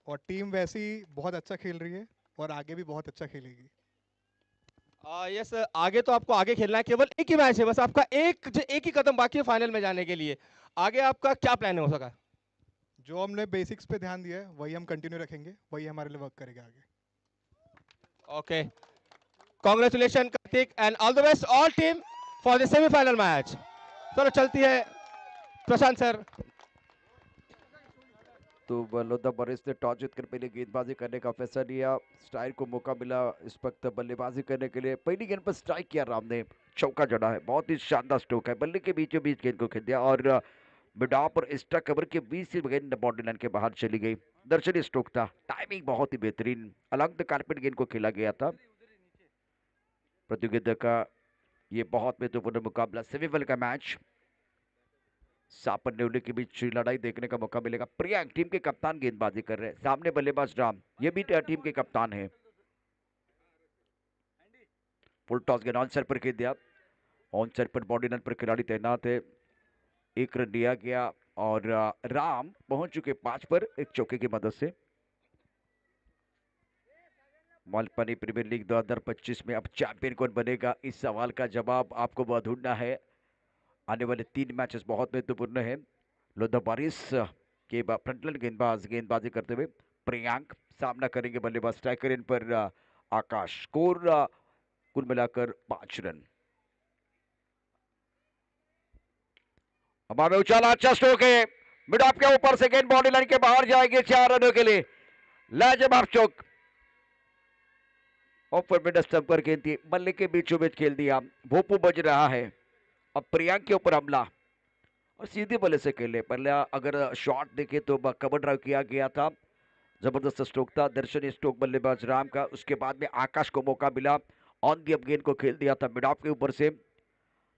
और टीम वैसी बहुत अच्छा खेल रही है और आगे भी बहुत अच्छा खेलेगी। यस, आगे तो आपको आगे खेलना है, केवल एक ही मैच है बस आपका, एक ही कदम बाकी है फाइनल में जाने के लिए। आगे आपका क्या प्लान है हो सका? जो हमने बेसिक्स पे ध्यान दिया है वही हम कंटिन्यू रखेंगे, वही हमारे लिए वर्क करेगा आगे। Okay, congratulation Kartik and all the best all team for the semifinal match. चलो चलती है प्रशांत सर। तो लोधा बरिस ने टॉस जीतकर पहले गेंदबाजी करने का फैसला लिया। स्ट्राइक को मौका मिला इस वक्त बल्लेबाजी करने के लिए। पहली गेंद पर स्ट्राइक किया राम ने, चौका जड़ा है, बहुत ही शानदार स्ट्रोक है। बल्ले के बीचों बीच गेंद को खेल दिया और मिड ऑफ और एक्स्ट्रा कवर के बीच से गेंद बाउंड्री लाइन के बाहर चली गई। दर्शनीय स्ट्रोक था, टाइमिंग बहुत ही बेहतरीन, अलॉन्ग द कारपेट गेंद को खेला गया था। प्रतियोगिता का ये बहुत महत्वपूर्ण मुकाबला, सेमीफाइनल का मैच, सापर नेवले के बीच लड़ाई देखने का मौका मिलेगा। प्रियांक टीम के कप्तान गेंदबाजी कर रहे हैं, सामने बल्लेबाज राम, ये भी टीम के कप्तान है। फुल टॉस गेंद ऑन सर पर खेल दिया, ऑन सर पर बॉडी लाइन पर खिलाड़ी तैनात है। एक रन दिया गया और राम पहुंच चुके 5 पर एक चौके की मदद से। मालपानी प्रीमियर लीग 2025 में अब चैंपियन कौन बनेगा, इस सवाल का जवाब आपको ढूंढना है। आने वाले 3 मैचेस बहुत महत्वपूर्ण है। लोधा बारिश के फ्रंटलाइन गेंदबाजी करते हुए प्रियांक सामना करेंगे बल्लेबाज स्ट्राइकर इन पर आकाश। स्कोर कुल मिलाकर 5 रन। हमारे उछाला, अच्छा स्ट्रोक है, मिड ऑफ के ऊपर से गेंद बॉडी लाइन के बाहर जाएगी 4 रनों के लिए। लाजवाब चौक, ऑफर मिड स्टंप पर गेंद थी, बल्ले के बीचों बीच खेल दिया। भोपू बज रहा है, अब प्रियांक के ऊपर हमला और सीधे बल्ले से खेले। पहले अगर शॉट देखे तो कवर ड्राइव किया गया था, जबरदस्त स्ट्रोक था, दर्शनीय स्ट्रोक बल्लेबाज राम का। उसके बाद में आकाश को मौका मिला, ऑन दी अप गेंद को खेल दिया था मिड ऑफ के ऊपर से।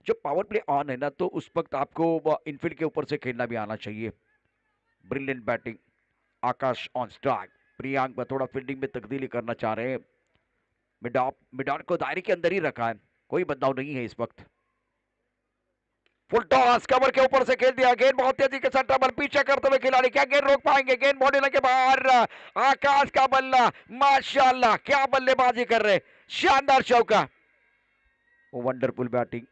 जब पावर प्ले ऑन है ना तो उस वक्त आपको इनफील्ड के ऊपर से खेलना भी आना चाहिए। Brilliant batting, Akash on strike. Priyank थोड़ा फील्डिंग में तब्दीली करना चाह रहे हैं। मिड ऑन को दायरे के अंदर ही रखा है, कोई बदलाव नहीं है इस वक्त। फुल टॉस कवर के ऊपर से खेल दिया, गेंद बहुत तेजी के साथ डबल पीछे करते हुए खिलाड़ी, क्या गेंद रोक पाएंगे? गेंद बॉडी लाइन के बाहर, आकाश का बल्ला, माशाल्लाह क्या बल्लेबाजी कर रहे, शानदार चौका। वंडरफुल बैटिंग,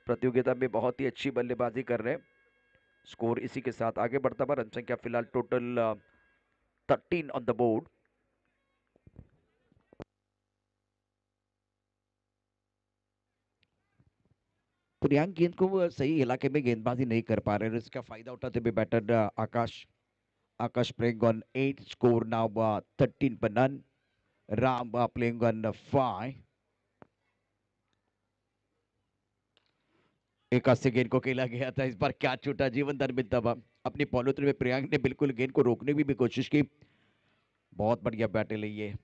प्रतियोगिता में बहुत ही अच्छी बल्लेबाजी कर रहे हैं। स्कोर इसी के साथ आगे बढ़ता हुआ, रन संख्या फिलहाल total 13 on the board. Priyank गेंद को सही इलाके में गेंदबाजी नहीं कर पा रहे, इसका फायदा उठाते हुए batter Akash. Akash playing on 8, score now 13 per none. Ram playing on 5. एक से गेंद को खेला गया था, इस बार क्या छूटा, जीवन दान मिलता हुआ। अपनी पॉलिथीन में प्रियांक ने बिल्कुल गेंद को रोकने की भी कोशिश की। बहुत बढ़िया बैटल है ये।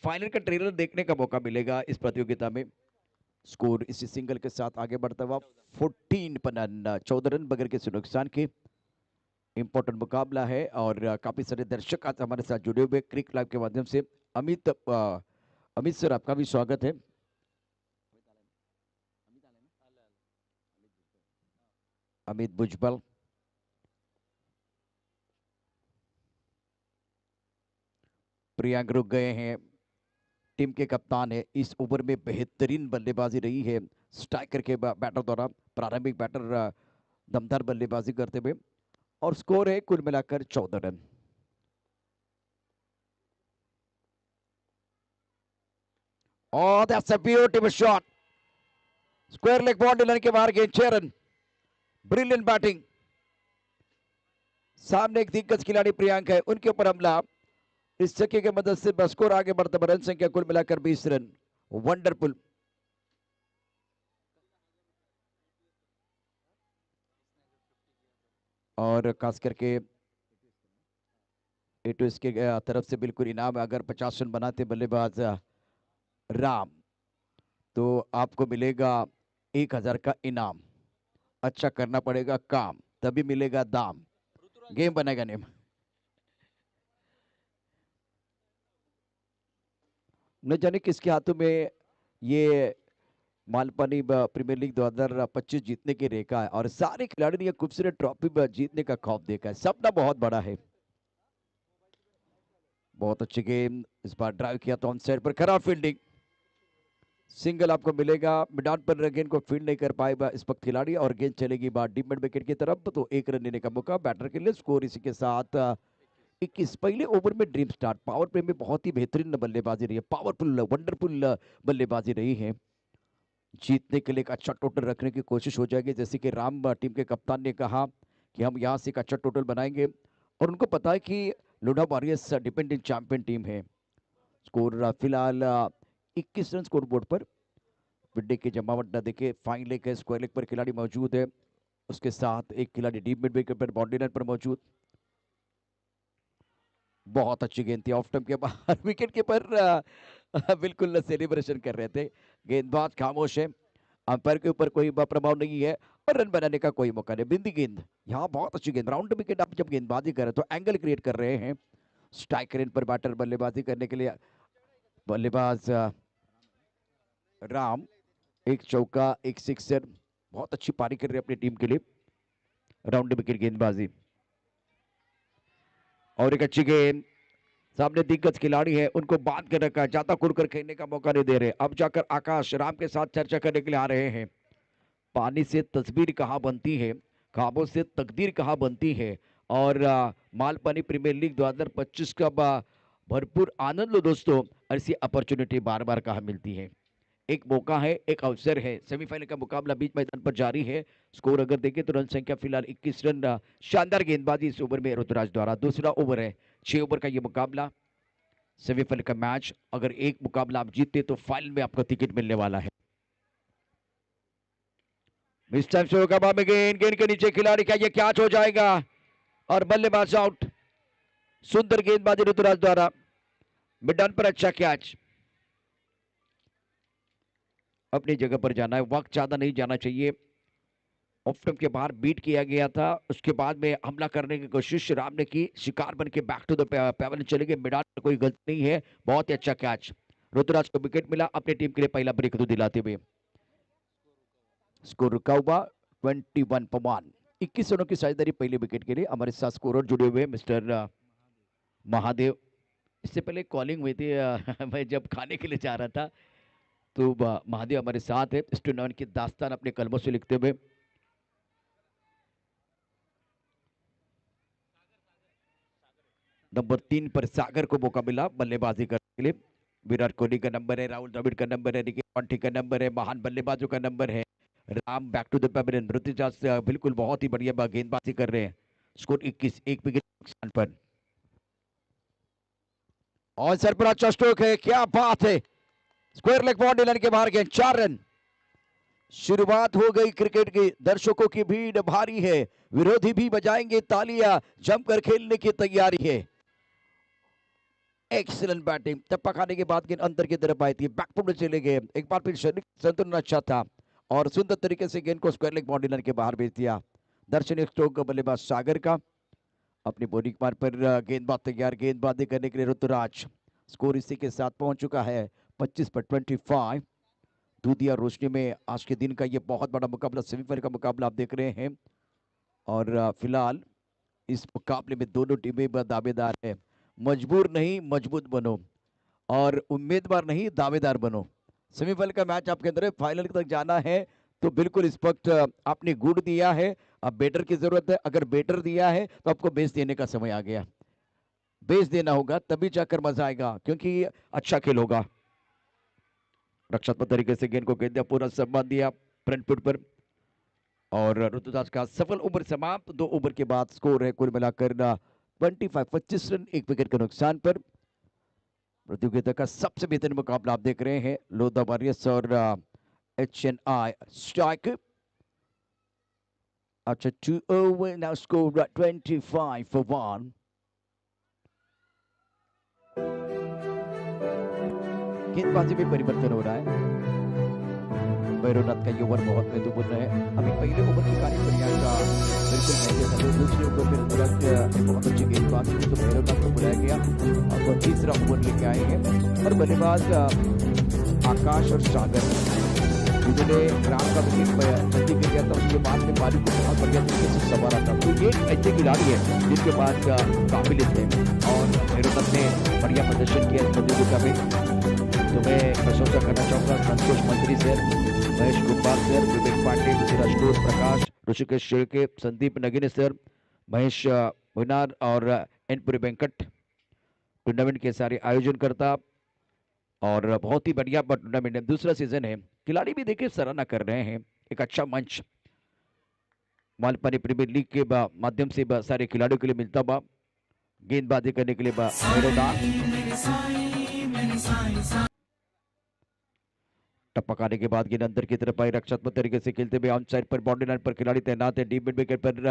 फाइनल का ट्रेलर देखने का मौका मिलेगा इस प्रतियोगिता में। स्कोर इसी सिंगल के साथ आगे बढ़ता हुआ 14 पर नन, 14 रन बगैर किसी नुकसान के। इंपॉर्टेंट मुकाबला है और काफी सारे दर्शक आज हमारे साथ जुड़े हुए क्रिक लाइव के माध्यम से। अमित सर आपका भी स्वागत है। अमित भुजबल, प्रियांक रुक गए हैं, टीम के कप्तान है। इस ओवर में बेहतरीन बल्लेबाजी रही है स्ट्राइकर के बैटर द्वारा, प्रारंभिक बैटर दमदार बल्लेबाजी करते हुए, और स्कोर है कुल मिलाकर 14 run. Oh, that's a beautiful shot. Square leg boundary line के बाहर गेंद, 6 रन। ब्रिलियंट बैटिंग, सामने एक दिग्गज खिलाड़ी प्रियांक है, उनके ऊपर हमला, इस चक्के की मदद से स्कोर आगे बढ़ता, रन संख्या कुल मिलाकर 20 रन। वंडरफुल। और खास करके एटोस के तरफ से बिल्कुल इनाम, अगर 50 रन बनाते बल्लेबाज राम तो आपको मिलेगा 1000 का इनाम। अच्छा करना पड़ेगा काम, तभी मिलेगा दाम, गेम बनेगा नेम। न जाने किसके हाथों में ये मालपानी प्रीमियर लीग 2025 जीतने की रेखा है, और सारे खिलाड़ी ने ये खूबसूरत ट्रॉफी जीतने का खौफ देखा है, सपना बहुत बड़ा है। बहुत अच्छी गेम, इस बार ड्राइव किया तो ऑन साइड पर, खराब फील्डिंग, सिंगल आपको मिलेगा। मैदान पर गेंद को फील्ड नहीं कर पाएगा इस वक्त खिलाड़ी और गेंद चलेगी बाहर डीप मिड विकेट की तरफ, तो एक रन लेने का मौका बैटर के लिए। स्कोर इसी के साथ 21। पहले ओवर में ड्रीम स्टार्ट, पावर प्ले में बहुत ही बेहतरीन बल्लेबाजी रही है, पावरफुल वंडरफुल बल्लेबाजी रही है। जीतने के लिए एक अच्छा टोटल रखने की कोशिश हो जाएगी, जैसे कि राम टीम के कप्तान ने कहा कि हम यहाँ से एक अच्छा टोटल बनाएंगे, और उनको पता है कि Lodha warriors depending champion team है। स्कोर फिलहाल 21 रन स्कोर बोर्ड पर। विड्डे की जमावट न देखे, फाइन लेग है, स्क्वायर लेग पर खिलाड़ी मौजूद है, उसके साथ एक खिलाड़ी डीप मिड विकेट पर बाउंड्री लाइन पर मौजूद। बहुत अच्छी गेंद थी, ऑफ स्टंप के बाहर विकेट कीपर बिल्कुल सेलिब्रेशन कर रहे थे। गेंदबाज खामोश है, अंपायर के ऊपर कोई प्रभाव नहीं है और रन बनाने का कोई मौका नहीं। बिंदी गेंद, यहाँ बहुत अच्छी गेंद, राउंड विकेट आप जब गेंदबाजी कर रहे तो एंगल क्रिएट कर रहे हैं। स्ट्राइक रेंज पर बैटर बल्लेबाजी करने के लिए, बल्लेबाज राम, एक चौका एक सिक्सर, बहुत अच्छी पारी कर रहे हैं अपनी टीम के लिए। राउंड विकेट गेंदबाजी और एक अच्छी गेंद, सामने दिग्गज खिलाड़ी है, उनको बांध कर रखा है, ज्यादा खुलकर खेलने का मौका नहीं दे रहे। अब जाकर आकाश राम के साथ चर्चा करने के लिए आ रहे हैं। पानी से तस्वीर कहाँ बनती है, ख्वाबों से तकदीर कहाँ बनती है, और मालपानी प्रीमियर लीग 2025 का भरपूर आनंद लो दोस्तों। ऐसी अपॉर्चुनिटी बार बार कहाँ मिलती है, एक मौका है, एक अवसर है। सेमीफाइनल का मुकाबला बीच मैदान पर जारी है। स्कोर अगर देखें तो रन संख्या फिलहाल 21 रन। शानदार गेंदबाजी इस ओवर में ऋतुराज द्वारा। दूसरा ओवर है, 6 ओवर का ये मुकाबला, सेमीफाइनल का मैच। अगर एक मुकाबला आप जीतते तो फाइनल में आपका टिकट मिलने वाला है। इस टाइम से होगा गेंद के नीचे खिलाड़ी का ये कैच हो जाएगा और बल्लेबाज आउट। सुंदर गेंदबाजी ऋतुराज द्वारा, मिडान पर अच्छा कैच। अपनी जगह पर जाना है, वक्त ज्यादा नहीं जाना चाहिए। ऑफ स्टंप के बाहर बीट किया गया था, उसके बाद में हमला करने की कोशिश राम ने की, शिकार बन के बैक टू द पेवन चले गए। मिडान में कोई गलती नहीं है, बहुत ही अच्छा कैच। ऋतुराज को विकेट मिला, अपनी टीम के लिए पहला ब्रेक तो दिलाते हुए। स्कोर रुका हुआ 21-1। 21 रनों की साझेदारी पहले विकेट के लिए। हमारे साथ स्कोरर जुड़े हुए मिस्टर महादेव। इससे पहले कॉलिंग हुई थी मैं जब खाने के लिए जा रहा था, तो महादेव हमारे साथ है, इस टूर्नामेंट की दास्तान अपने कलमों से लिखते हुए। नंबर 3 पर सागर को मौका मिला बल्लेबाजी करने के लिए। विराट कोहली का नंबर है, राहुल द्रविड़ का नंबर है, रिकी पॉन्टिंग का नंबर है, महान बल्लेबाजों का नंबर है। Ram back to the pavilion, Ruturaj बिल्कुल बहुत ही बढ़िया गेंदबाजी कर रहे हैं। स्कोर 21, एक विकेट नुकसान पर। और सर पर अच्छा स्ट्रोक है, क्या बात है। स्क्वायर लेग बाउंड्री लाइन के बाहर गेंद, 4 रन। शुरुआत हो गई क्रिकेट की, दर्शकों की भीड़ भारी है, विरोधी भी बजाएंगे तालियां, जमकर खेलने की तैयारी है। एक्सीलेंट बैटिंग, टप्पा खाने के बाद गेंद अंदर की तरफ आई थी, बैकफुट में चले गए। एक बार फिर शरीर संतुलन अच्छा था और सुंदर तरीके से गेंद को स्क्वायर लेग बाउंड्री लाइन के बाहर भेज दिया। दर्शनीय स्ट्रोक का बल्लेबाज सागर का। अपनी बॉलिंग मार पर गेंदबाज तैयार, गेंदबाजी करने के लिए ऋतुराज। स्कोर इसी के साथ पहुंच चुका है 25 पर 25। दूधिया रोशनी में आज के दिन का ये बहुत बड़ा मुकाबला, सेमीफाइनल का मुकाबला आप देख रहे हैं। और फिलहाल इस मुकाबले में दोनों टीमें दावेदार है। मजबूर नहीं, मजबूत बनो, और उम्मीदवार नहीं, दावेदार बनो। सेमीफाइनल का मैच आपके अंदर है, फाइनल तक जाना है तो बिल्कुल इस वक्त आपने गुड़ दिया है, अब बेटर की जरूरत है। अगर बेटर दिया है तो आपको बेस देने का समय आ गया, बेस देना होगा, तभी जाकर मजा आएगा, क्योंकि अच्छा खेल होगा। रक्षात्मक तरीके से गेंद को गेंद दिया, पूरा सम्मान दिया फ्रंट फुट पर, और ऋतुराज का सफल ओवर समाप्त। 2 ओवर के बाद स्कोर है कुल मिलाकर 25 रन, 1 विकेट के नुकसान पर। प्रतियोगिता का सबसे बेहतरीन मुकाबला आप देख रहे हैं, लोधा वॉरियर्स और HNI स्ट्राइक। अच्छा 2 over now score 25-1। गेंदबाजी में परिवर्तन हो रहा है। भैरवनाथ का ये ओवर बहुत महत्वपूर्ण है। अभी पहले ओवर की कार्य प्रियंका बिल्कुल महंगे समय, दूसरे ओवर में ऋतुराज बहुत अच्छी गेंदबाजी की तो भैरवनाथ को बुलाया गया और वो तीसरा ओवर लेके आए हैं। और बल्लेबाज आकाश और सागर जिन्होंने ग्राम का विकेट जल्दी गिर गया था, उसके बाद में पारी को बहुत बढ़िया तरीके से संवारा था। तो ये ऐसे खिलाड़ी है जिनके पास काबिलियत है और भैरवनाथ ने बढ़िया प्रदर्शन किया इस प्रतियोगिता में। तो मैं प्रशंसा करना चाहूँगा संतोष मंत्री सर, महेश कुमार सर, विवेक पांडे, अशोक प्रकाश, ऋषिकेश शेड़के, संदीप नगिने सर, महेश मुनार और एन पुरी वेंकट, टूर्नामेंट के सारे आयोजनकर्ता। और बहुत ही बढ़िया टूर्नामेंट है, दूसरा सीजन है, खिलाड़ी भी देखिए सराहना कर रहे हैं। एक अच्छा मंच मालपानी प्रीमियर लीग के माध्यम से सारे खिलाड़ियों के लिए मिलता हुआ गेंदबाजी करने के लिए टपकाने के बाद गेंद अंदर की तरफ आई, रक्षात्मक तरीके से खेलते हुए ऑन साइड पर बाउंड्री लाइन पर खिलाड़ी तैनात है। डीप मिड विकेट पर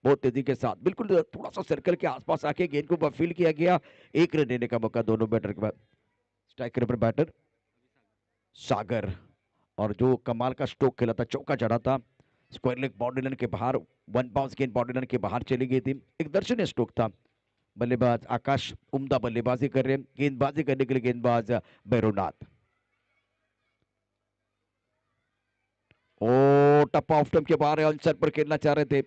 बहुत तेजी के साथ बिल्कुल थोड़ा सा सर्कल के आसपास आके गेंद को फील्ड किया गया। एक रन देने का मौका दोनों बैटर के बाद। स्ट्राइकर पर बैटर सागर, और जो कमाल का स्ट्रोक खेला था, चौका चढ़ा था, स्क्वायर लेग बाउंड्री लाइन के बाहर, वन बाउंस गेंद बाउंड्री लाइन के बाहर चली गई थी। एक दर्शनीय स्ट्रोक था। बल्लेबाज आकाश उम्दा बल्लेबाजी कर रहे हैं, गेंदबाजी करने के लिए गेंदबाज भैरवनाथ। ओ टप्पा ऑफ स्टंप के बाहर आंसर पर खेलना चाह रहे थे,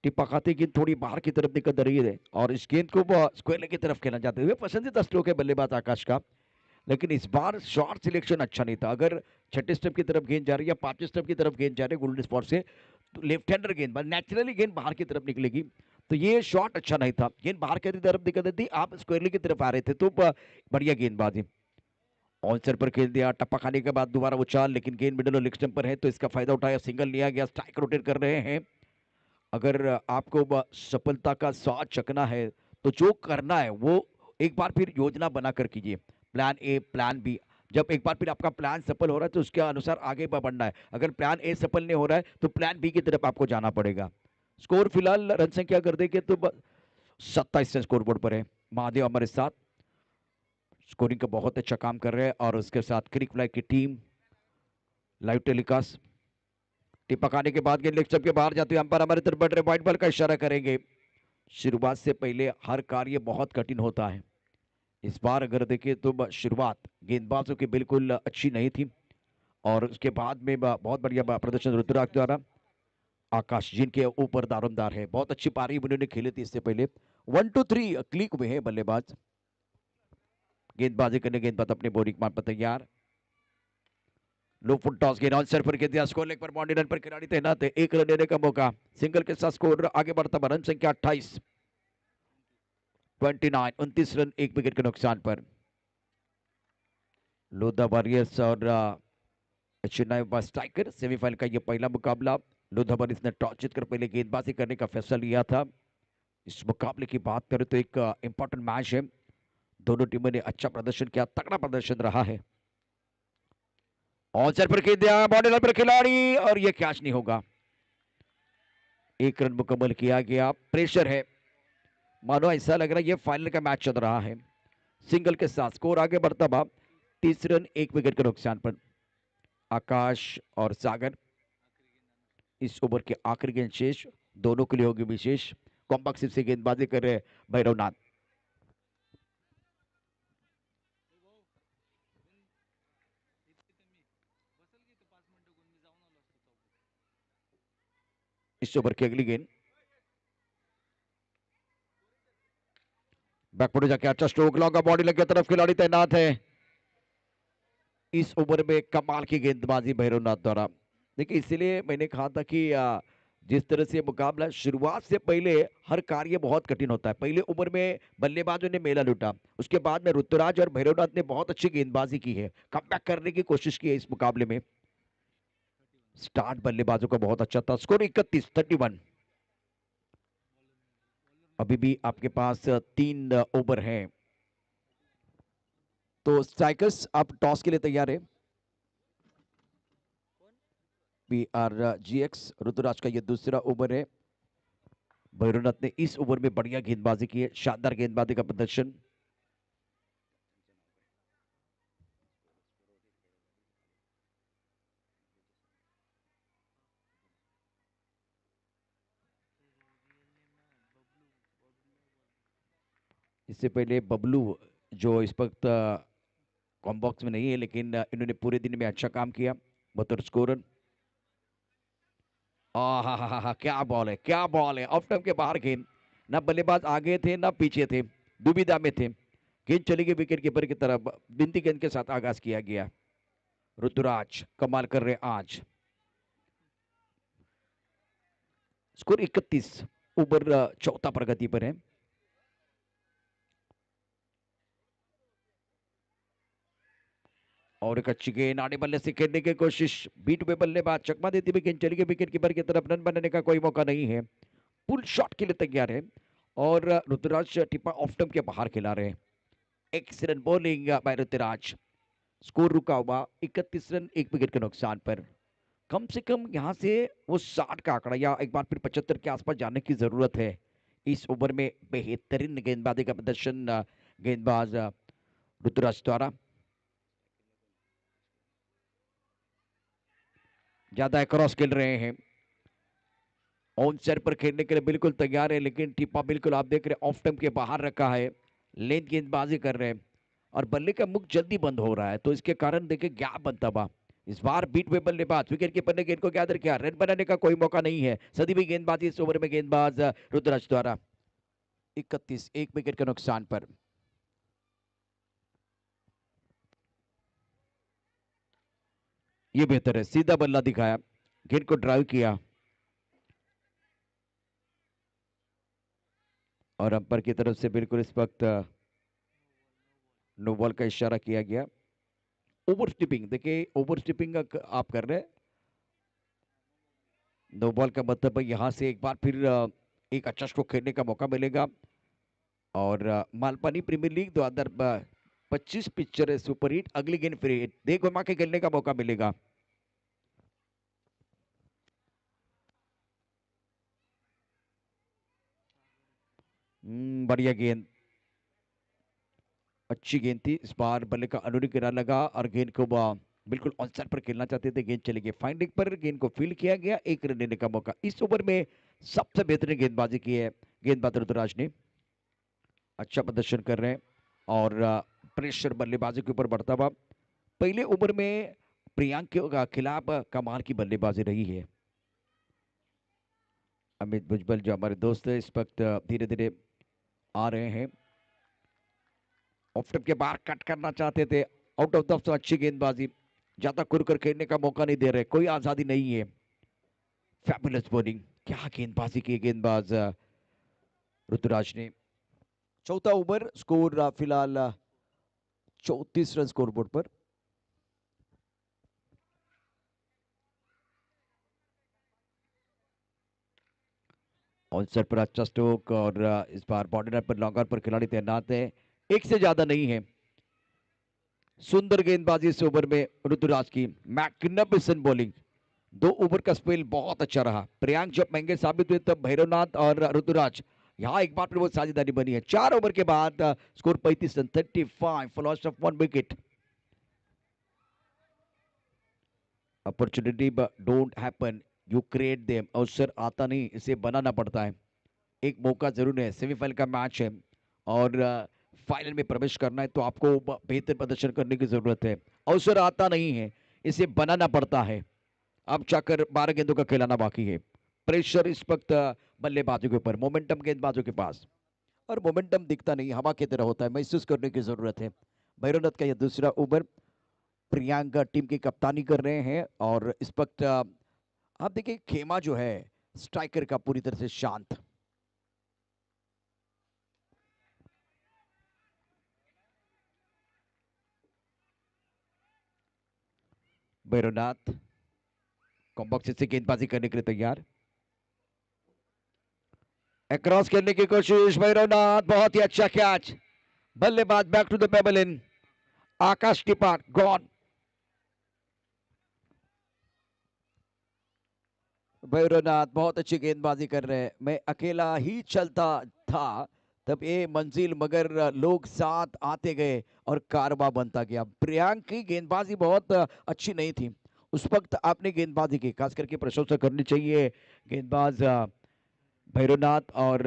टिप्पा खाती गेंद थोड़ी बाहर की तरफ निकल रही है और इस गेंद को स्क्वायर लेग की तरफ खेलना चाहते हुए। पसंदीदा स्ट्रोक है बल्लेबाज आकाश का, लेकिन इस बार शॉट सिलेक्शन अच्छा नहीं था। अगर छठे स्टंप की तरफ गेंद जा रही है या पांचवें स्टंप की तरफ गेंद जा रही है गोल्डन स्पॉट से, तो लेफ्ट हैंडर गेंद नेचुरली गेंद बाहर की तरफ निकलेगी, तो ये शॉट अच्छा नहीं था। गेंद बाहर की तरफ निकल रही थी, आप स्क्वायर की तरफ आ रहे थे, तो बढ़िया गेंदबाजी। ऑनसर पर खेल दिया, टप्पा खाने के बाद दोबारा उछाल, लेकिन गेंद मिडल और लेग स्टंप पर है, तो इसका फायदा उठाया, सिंगल लिया गया। स्ट्राइक रोटेट कर रहे हैं। अगर आपको सफलता का स्वाद चखना है तो जो करना है वो एक बार फिर योजना बनाकर कीजिए, प्लान ए प्लान बी। जब एक बार फिर आपका प्लान सफल हो रहा है तो उसके अनुसार आगे बढ़ना है। अगर प्लान ए सफल नहीं हो रहा है तो प्लान बी की तरफ आपको जाना पड़ेगा। स्कोर फिलहाल रन संख्या कर देंगे तो 27 स्कोर बोर्ड पर है। महादेव हमारे साथ स्कोरिंग का बहुत अच्छा काम कर रहे हैं, और उसके साथ क्रिक फ्लाई की टीम लाइव टेलीकास्ट। टिपकाने के बाद गेंद लेग स्टंप के बाहर जाते हुए अंपायर हमारी तरफ बढ़ रहे, व्हाइट बॉल का इशारा करेंगे। शुरुआत से पहले हर कार्य बहुत कठिन होता है। इस बार अगर देखें तो शुरुआत गेंदबाजों की बिल्कुल अच्छी नहीं थी, और उसके बाद में बहुत बढ़िया प्रदर्शन रुद्राक्ष द्वारा। आकाश जिनके ऊपर दारोमदार है, बहुत अच्छी पारी उन्होंने खेली थी इससे पहले। 1 2 3 क्लिक हुए हैं बल्लेबाज। गेंदबाजी करने गेंदबाज अपने बोरिंग मान पर तैयार। लो फुट टॉस गेंद आंसर पर खेल दिया, स्कोर लेग पर बाउंड्री लाइन पर खिलाड़ी तैनात है, एक रन देने का मौका। सिंगल के साथ स्कोर आगे बढ़ता, रन संख्या 28 29 29 रन, एक विकेट के नुकसान पर। लोधा वॉरियर्स और चेन्नई स्ट्राइकर सेमीफाइनल का यह पहला मुकाबला। लोधा वॉरियर्स ने टॉस जीतकर पहले गेंदबाजी करने का फैसला लिया था। इस मुकाबले की बात करें तो एक इंपॉर्टेंट मैच है, दोनों टीमों ने अच्छा प्रदर्शन किया, तगड़ा प्रदर्शन रहा है। ऑनसर पर खेल दिया, बॉडी लाइन पर खिलाड़ी, और यह कैच नहीं होगा। एक रन मुकम्मल किया गया। प्रेशर है, मानो ऐसा लग रहा है ये फाइनल का मैच चल रहा है। सिंगल के साथ स्कोर आगे बढ़ता हुआ 30 रन, एक विकेट के नुकसान पर। आकाश और सागर इस ओवर के आखिरी गेंद शेष, दोनों के लिए होगी विशेष। कॉम्पैक्ट से गेंदबाजी कर रहे भैरवनाथ। इस ओवर की अगली गेंद बैकफुट जाके अच्छा स्ट्रोक, लॉन्ग बॉडी लग गया, तरफ खिलाड़ी तैनात है। इस ओवर में कमाल की गेंदबाजी भैरवनाथ द्वारा। देखिए इसलिए मैंने कहा था कि जिस तरह से मुकाबला शुरुआत से पहले हर कार्य बहुत कठिन होता है। पहले ओवर में बल्लेबाजों ने मेला लूटा, उसके बाद में ऋतुराज और भैरवनाथ ने बहुत अच्छी गेंदबाजी की है, कमबैक करने की कोशिश की है इस मुकाबले में। स्टार्ट बल्लेबाजों का बहुत अच्छा था। स्कोर 31 अभी भी आपके पास 3 ओवर हैं, तो स्ट्राइकर्स आप टॉस के लिए तैयार है। PRGX ऋतुराज का यह दूसरा ओवर है। भैरवनाथ ने इस ओवर में बढ़िया गेंदबाजी की है, शानदार गेंदबाजी का प्रदर्शन। इससे पहले बबलू जो इस वक्त कॉम्बॉक्स में नहीं है, लेकिन इन्होंने पूरे दिन में अच्छा काम किया। बतौर स्कोरर। हा, क्या बॉल है, क्या बॉल है। ऑफ टर्म के बाहर गेंद, ना बल्लेबाज आगे थे ना पीछे थे, दुविधा में थे। गेंद चली गई विकेट कीपर की तरफ। बिनती गेंद के साथ आगाज किया गया। ऋतुराज कमाल कर रहे आज। स्कोर 31, ओवर चौथा प्रगति पर है। और एक अच्छी गेंद आने बल्ले से खेलने की कोशिश, बीट पे बल्लेबाज चकमा देती हुई गेंद चली गई विकेट कीपर की तरफ। रन बनाने का कोई मौका नहीं है, पुल शॉट के लिए तैयार है। और ऋतुराज टिप्पा ऑफ टर्म के बाहर खिला रहे हैं। Excellent bowling by Ruturaj. Score रुका हुआ 31 रन, 1 विकेट के नुकसान पर। कम से कम यहां से वो 60 का आंकड़ा या एक बार फिर 75 के आसपास जाने की जरूरत है। इस ओवर में बेहतरीन गेंदबाजी का प्रदर्शन गेंदबाज ऋतुराज द्वारा। ज्यादा क्रॉस खेल रहे हैं, ऑन साइड पर खेलने के लिए बिल्कुल तैयार है, लेकिन टिप्पा बिल्कुल आप देख रहे हैं ऑफ टर्म के बाहर रखा है। लेंथ गेंदबाजी कर रहे हैं और बल्ले का मुख जल्दी बंद हो रहा है, तो इसके कारण देखिए गैप बनता हुआ। इस बार बीट पे बल्लेबाज विकेट कीपर ने गेंद को गैदर किया, रन बनाने का कोई मौका नहीं है। सदी हुई गेंदबाजी इस ओवर में गेंदबाज रुद्राज द्वारा। 31, 1 विकेट के नुकसान पर। यह बेहतर है, सीधा बल्ला दिखाया, गेंद को ड्राइव किया और अंपायर की तरफ से बिल्कुल इस वक्त नो बॉल का इशारा किया गया। ओवर स्टिपिंग, देखिए ओवर स्टिपिंग आप कर रहे हैं, नो बॉल का मतलब यहां से एक बार फिर एक अच्छा स्ट्रोक खेलने का मौका मिलेगा। और Malpani premier league 2025 picture super hit, अगली गेंद फिर दे घुमा के खेलने का मौका मिलेगा। बढ़िया गेंद, अच्छी गेंद थी। इस बार बल्ले का अनुरी गिरा लगा और गेंद को बिल्कुल ऑन साइड पर खेलना चाहते थे, गेंद चली गई फाइंडिंग पर, गेंद को फील्ड किया गया, 1 रन लेने का मौका। इस ओवर में सबसे बेहतरीन गेंदबाजी की है गेंदबाज ऋतुराज ने, अच्छा प्रदर्शन कर रहे हैं और प्रेशर बल्लेबाजी के ऊपर बढ़ता हुआ। पहले ओवर में प्रियांक के खिलाफ कमाल की बल्लेबाजी रही है। अमित भुजबल जो हमारे दोस्त है इस वक्त धीरे धीरे आ रहे हैं। ऑफ टर्म के बाहर कट करना चाहते थे, आउट ऑफ द, अच्छी गेंदबाजी, ज्यादा खुलकर खेलने का मौका नहीं दे रहे, कोई आजादी नहीं है। फैबुलस बॉलिंग, क्या गेंदबाजी की गेंदबाज ऋतुराज ने। चौथा ओवर, स्कोर फिलहाल 34 रन स्कोरबोर्ड पर। ऑनसेट पर अच्छा स्ट्रोक और इस बार बॉर्डर पर लॉन्गर पर खिलाड़ी तैनात है, एक से ज्यादा नहीं है। सुंदर गेंदबाजी इस ओवर में ऋतुराज की, मैग्निफिसेंट बॉलिंग। 2 ओवर का स्पेल बहुत अच्छा रहा। प्रियांक जब महंगे साबित हुए तब भैरवनाथ और ऋतुराज यहाँ एक बार फिर वो साझेदारी बनी है। 4 ओवर के बाद score 35 run, 35 for loss of 1 wicket. Opportunity don't happen, you create them. अवसर आता नहीं, इसे बनाना पड़ता है। एक मौका जरूर है, सेमीफाइनल का मैच है और फाइनल में प्रवेश करना है तो आपको बेहतर प्रदर्शन करने की जरूरत है। अवसर आता नहीं है, इसे बनाना पड़ता है। अब जाकर 12 गेंदों का खिलाना बाकी है। प्रेशर इस वक्त बल्लेबाजों के ऊपर, मोमेंटम गेंदबाजों के पास, और मोमेंटम दिखता नहीं, हवा की तरह होता है, महसूस करने की जरूरत है। भैरवनाथ का यह दूसरा ओवर, प्रियांक टीम की कप्तानी कर रहे हैं और इस वक्त आप देखिए खेमा जो है स्ट्राइकर का पूरी तरह से शांत। भैरवनाथ कॉम्बॉक्स से गेंदबाजी करने के लिए तैयार, अक्रॉस खेलने की कोशिश, भैरवनाथ बहुत ही अच्छा कैच, बल्लेबाज back to the pavilion, Akash टिपार गॉन। भैरवनाथ बहुत अच्छी गेंदबाजी कर रहे हैं। मैं अकेला ही चलता था तब ये मंजिल, मगर लोग साथ आते गए और कारवा बनता गया। प्रियांक की गेंदबाजी बहुत अच्छी नहीं थी उस वक्त, आपने गेंदबाजी की खास करके प्रशंसा करनी चाहिए गेंदबाज भैरवनाथ और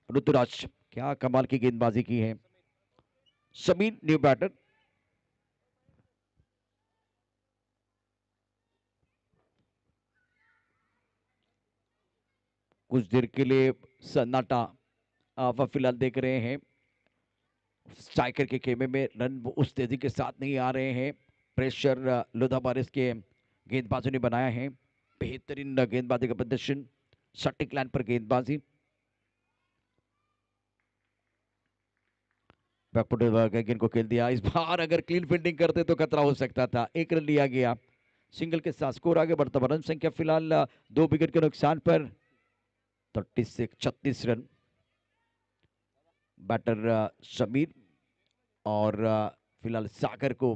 ऋतुराज, क्या कमाल की गेंदबाजी की है। समीर न्यू बैटर, कुछ देर के लिए सन्नाटा आप फिलहाल देख रहे हैं। स्ट्राइकर के खेमे में रन उस तेजी के साथ नहीं आ रहे हैं। प्रेशर लोधाबारिस के गेंदबाजों ने बनाया है। बेहतरीन गेंदबाजी का प्रदर्शन, सटीक लाइन पर गेंदबाजी। बैकफुट गेंद को खेल दिया। इस बार अगर क्लीन फील्डिंग करते तो खतरा हो सकता था। एक रन लिया गया, सिंगल के साथ स्कोर आगे बढ़ता हुआ। रन संख्या फिलहाल 2 विकेट के नुकसान पर 36 रन। बैटर समीर और फिलहाल सागर को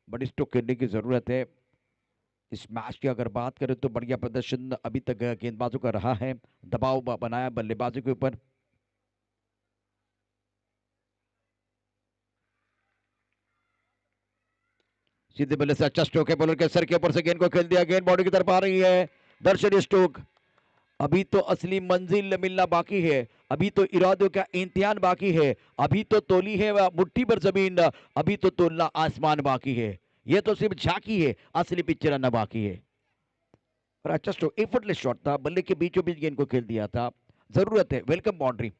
बड़ी स्ट्रोक खेलने की जरूरत है। इस मैच की अगर बात करें तो बढ़िया प्रदर्शन अभी तक गेंदबाजों का रहा है। दबाव बनाया बल्लेबाजों के ऊपर। सीधे बल्ले से अच्छा स्ट्रोक है, बॉलर के सर के ऊपर से गेंद को खेल दिया। गेंद बॉडी की तरफ आ रही है। दर्शनीय स्ट्रोक। अभी तो असली मंजिल मिलना बाकी है, अभी तो इरादों का इम्तिहान बाकी है, अभी तो तोली है मुट्ठी पर जमीन, अभी तो तोलना आसमान बाकी है। ये तो सिर्फ झांकी है, असली पिक्चर आना बाकी है। और अच्छा स्ट्रोक, एफर्टलेस शॉट था, बल्ले के बीचों बीच गेंद को खेल दिया था। जरूरत है वेलकम बाउंड्री।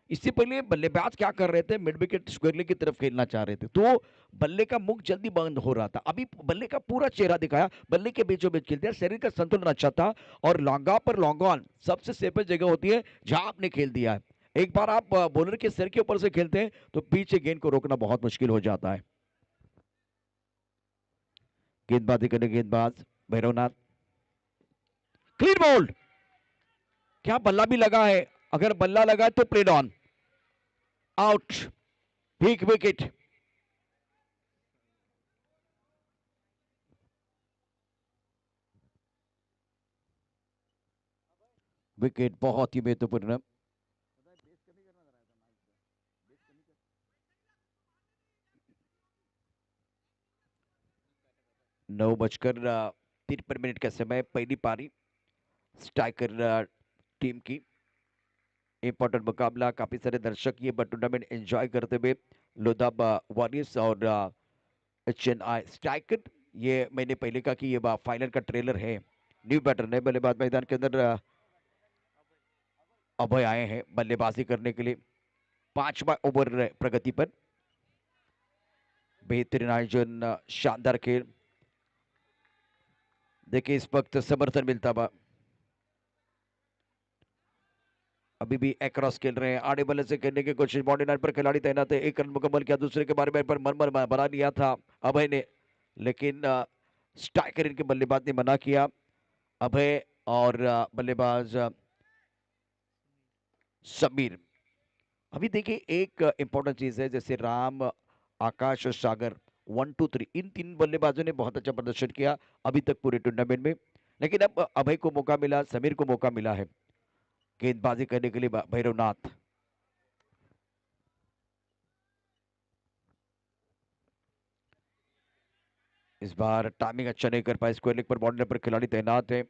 इससे पहले बल्लेबाज क्या कर रहे थे, मिड विकेट स्क्वायर लेग की तरफ खेलना चाह रहे थे, तो बल्ले का मुख जल्दी बंद हो रहा था। अभी बल्ले का पूरा चेहरा दिखाया, बल्ले के बीचों बीच खेल दिया। शरीर का संतुलन अच्छा था। और लॉन्गा पर लॉन्ग ऑन सबसे सेफेस्ट जगह होती है जहां आपने खेल दिया है। एक बार आप बॉलर के सिर के ऊपर से खेलते हैं तो पीछे गेंद को रोकना बहुत मुश्किल हो जाता है। गेंदबाजी करने गेंदबाज भैरवनाथ। Clean bowled. क्या बल्ला भी लगा है? अगर बल्ला लगा है तो played on, out, big wicket. Wicket बहुत ही महत्वपूर्ण। 9:53 का समय। पहली पारी स्ट्राइकर टीम की। इंपॉर्टेंट मुकाबला, काफी सारे दर्शक ये टूर्नामेंट एंजॉय करते हुए। लोधाब वॉरियर्स और चेन्नई स्ट्राइकर। ये मैंने पहले कहा कि ये फाइनल का ट्रेलर है। न्यू बैटर नए बल्लेबाज मैदान के अंदर अभय आए हैं बल्लेबाजी करने के लिए। 5वां ओवर प्रगति पर। बेहतरीन आयोजन, शानदार खेल। देखिए इस वक्त समर्थन मिलता हुआ। अभी भी एक्रॉस खेल रहे हैं, आड़े बल्ले से खेलने की कोशिश। बॉडी लाइन पर खिलाड़ी तैनात है। एक रन मुकम्मल किया, दूसरे के बारे में पर मरमर बना लिया था अभय ने, लेकिन स्ट्राइकर इनके बल्लेबाज ने मना किया। अभय और बल्लेबाज समीर। अभी देखिए एक इंपॉर्टेंट चीज है, जैसे राम, आकाश और सागर 1 2 3 इन 3 बल्लेबाजों ने बहुत अच्छा प्रदर्शन किया अभी तक पूरे टूर्नामेंट में। लेकिन अब अभय को मौका मिला, समीर को मौका मिला है गेंदबाजी करने के लिए। भैरवनाथ। इस बार टाइमिंग अच्छा नहीं कर पाए। स्क्वायर लेग पर बॉर्डर पर खिलाड़ी तैनात है।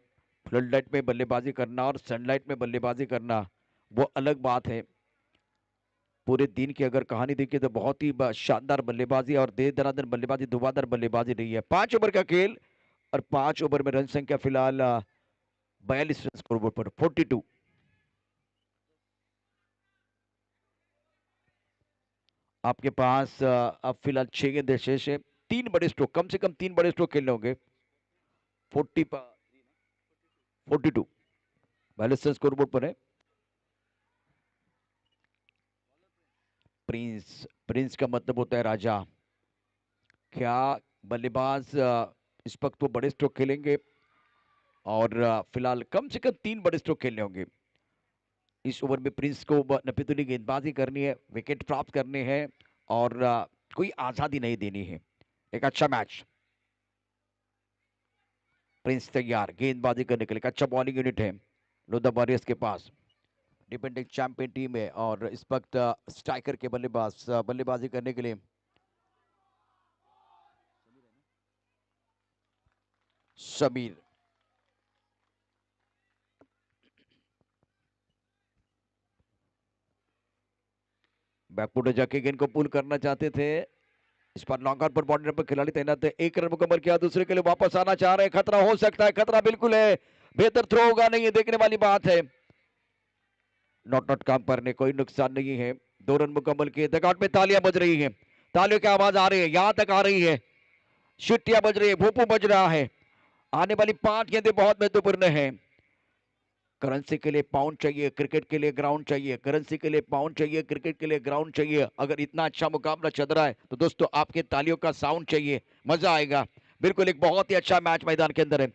फ्लड लाइट में बल्लेबाजी करना और सनलाइट में बल्लेबाजी करना वो अलग बात है। पूरे दिन की अगर कहानी देखिए तो बहुत ही शानदार बल्लेबाजी और देर दरादर बल्लेबाजी, धुआंधार बल्लेबाजी रही है। 5 ओवर का खेल और 5 ओवर में रन संख्या फिलहाल 42 रन स्कोरबोर्ड पर 42। आपके पास अब फिलहाल 6 गेंदें शेष है। 3 बड़े स्ट्रोक, कम से कम 3 बड़े स्ट्रोक खेलने होंगे। 42 42 स्कोरबोर्ड पर है। प्रिंस, प्रिंस का मतलब होता है राजा। क्या बल्लेबाज इस वक्त वो बड़े स्ट्रोक खेलेंगे? और फिलहाल कम से कम 3 बड़े स्ट्रोक खेलने होंगे। इस ओवर में प्रिंस को नफीतुल्ली गेंदबाजी करनी है, विकेट प्राप्त करने हैं और कोई आजादी नहीं देनी है। एक अच्छा मैच। प्रिंस तैयार गेंदबाजी करने के लिए। अच्छा बॉलिंग यूनिट है लोधाब वॉरियर्स के पास। डिफेंडिंग चैंपियन टीम है और इस वक्त स्ट्राइकर के बल्लेबाज बल्लेबाजी करने के लिए समीर। बैकफुट जाके गेंद को पुल करना चाहते थे। इस पर लॉन्ग ऑन पर बॉर्डर पर खिलाड़ी तैनात है। 1 रन मुकम्मल किया, दूसरे के लिए वापस आना चाह रहे हैं। खतरा हो सकता है, खतरा बिल्कुल है। बेहतर थ्रो होगा नहीं, ये देखने वाली बात है। नॉट नॉट काम करने, कोई नुकसान नहीं है। 2 रन मुकम्मल किए। दगाट में तालियां बज रही हैं, तालियों की आवाज आ रही है, यहां तक आ रही है, सीटियां बज रही है, भूपू बज रहा है। आने वाली 5 गेंदें बहुत महत्वपूर्ण है। करेंसी के लिए पाउंड चाहिए, क्रिकेट के लिए ग्राउंड चाहिए। करेंसी के लिए पाउंड चाहिए, क्रिकेट के लिए ग्राउंड चाहिए। अगर इतना अच्छा मुकाबला चल रहा है तो दोस्तों आपके तालियों का साउंड चाहिए, मजा आएगा। बिल्कुल एक बहुत ही अच्छा मैच मैदान के अंदर है।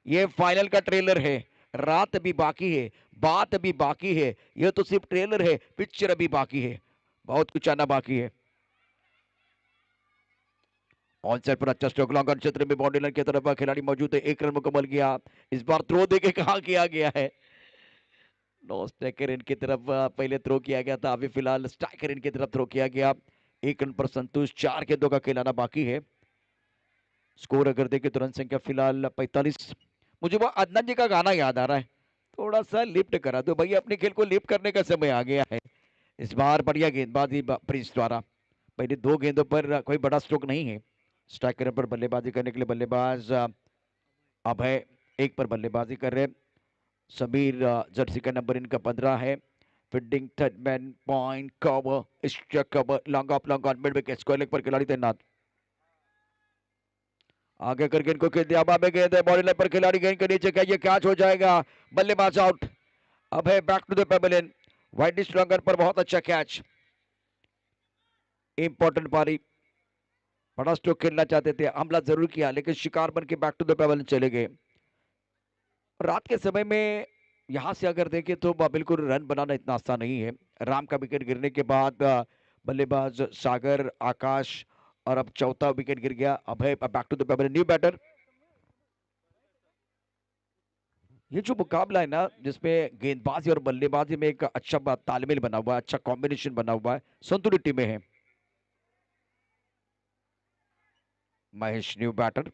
ये फाइनल का ट्रेलर है, रात अभी बाकी है, बात अभी बाकी है। ये तो सिर्फ ट्रेलर है, पिक्चर अभी बाकी है, बहुत कुछ आना बाकी है। ऑन साइड पर अच्छा स्ट्रोक, लॉन्ग ऑन क्षेत्र में बाउंड्री लाइन की तरफ खिलाड़ी मौजूद है। 1 रन मुकम्मल किया। इस बार थ्रो देके कहा किया गया है, नो स्ट्राइकर इन की तरफ पहले थ्रो किया गया था, अभी फिलहाल स्ट्राइकर इन की तरफ थ्रो किया गया। 1 रन पर संतुष्ट, 4 गेंदों का खिलाना बाकी है। स्कोर अगर देखें तो रन संख्या फिलहाल 45। मुझे वो अदनान जी का गाना याद आ रहा है, थोड़ा सा लिफ्ट करा दो भाई, अपने खेल को लिफ्ट करने का समय आ गया है। इस बार बढ़िया गेंदबाजी प्रिंस द्वारा, पहले 2 गेंदों पर कोई बड़ा स्ट्रोक नहीं है। स्ट्राइकर पर बल्लेबाजी करने के लिए बल्लेबाज अभय 1 पर बल्लेबाजी कर रहे। समीर जर्सी का नंबर इनका 15 है। Fielding third man, point cover, strike cover, long off, long on, mid wicket, square leg पर खिलाड़ी तैनात। आगे कर गेंद को खेल दिया, में गेंद है, बॉडी लाइन पर खिलाड़ी गेंद के नीचे, क्या ये कैच हो जाएगा? बल्लेबाज आउट। अब है back to the pavilion. Wide stronger पर बहुत अच्छा कैच, इंपॉर्टेंट पारी। बड़ा स्ट्रोक खेलना चाहते थे, हमला जरूर किया, लेकिन शिकार बन के बैक टू द पेवेलियन चले गए। रात के समय में यहां से अगर देखें तो बिल्कुल रन बनाना इतना आसान नहीं है। राम का विकेट गिरने के बाद बल्लेबाज सागर, आकाश और अब चौथा विकेट गिर गया। Abhay back to the pavilion, new batter. ये जो मुकाबला है ना, जिसमें गेंदबाजी और बल्लेबाजी में एक अच्छा तालमेल बना हुआ है, अच्छा कॉम्बिनेशन बना हुआ है, संतुलित टीमें हैं। Mahesh new batter.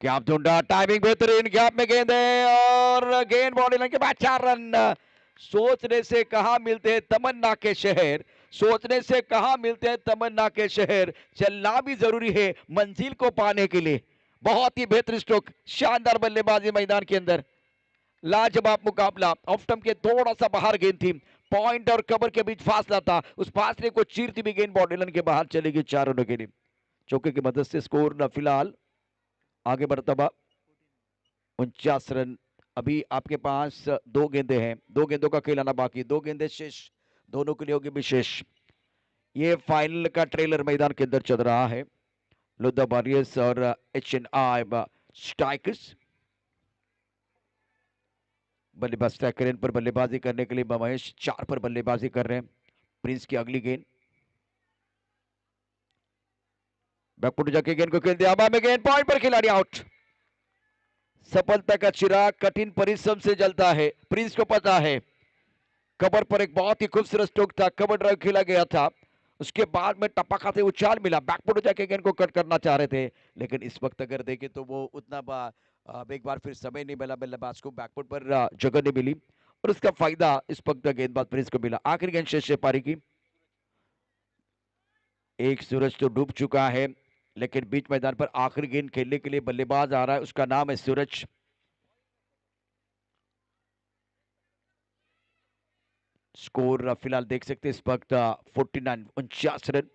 गैप ढूंढा, टाइमिंग बेहतरीन, गैप में गेंद है और गेंद बॉडी लाइन के बाद 4 रन। सोचने से कहा मिलते हैं तमन्ना के शहर, सोचने से कहा मिलते हैं तमन्ना के शहर। चलना भी जरूरी है मंजिल को पाने के लिए। बहुत ही बेहतरीन स्ट्रोक, शानदार बल्लेबाजी मैदान के अंदर, लाजवाब मुकाबला। ऑफ स्टंप के थोड़ा सा बाहर गेंद थी, पॉइंट और कवर के बीच फासला था, उस फासले को चीरती भी गेंद बॉडी लाइन के बाहर चलेगी 4 रनों के लिए। चौके की मदद से स्कोर फिलहाल आगे बढ़ता हुआ 49 रन। अभी आपके पास 2 गेंदे हैं, 2 गेंदों का खिलाना बाकी, 2 गेंदे शेष, दोनों के लिए होगी विशेष। ये फाइनल का ट्रेलर मैदान के अंदर चल रहा है। लुदा वॉरियर्स और HNI स्ट्राइकर्स। बल्लेबाज स्ट्राइकर इन पर बल्लेबाजी करने के लिए महेश 4 पर बल्लेबाजी कर रहे हैं। प्रिंस की अगली गेंद, बैकफुट जाके गेंद को खेल दिया, में गेंद, पॉइंट पर खिलाड़ी आउट। सफलता का चिराग कठिन परिश्रम से जलता है, प्रिंस को पता है। कवर पर एक बहुत ही खूबसूरत स्ट्रोक था, कवर ड्राइव खेला गया था, उसके बाद में टपका से उछाल मिला, बैकफुट जाके गेंद को कट करना चाह रहे थे, लेकिन इस वक्त अगर देखें तो वो उतना एक बार फिर समय नहीं मिला, बल्लेबाज को बैकफुट पर जगह नहीं मिली और उसका फायदा इस वक्त गेंदबाज प्रिंस को मिला। आखिरी गेंद शेष पारी की। एक सूरज तो डूब चुका है, लेकिन बीच मैदान पर आखिरी गेंद खेलने के लिए बल्लेबाज आ रहा है, उसका नाम है सूरज। स्कोर फिलहाल देख सकते हैं इस वक्त 49, 49 रन।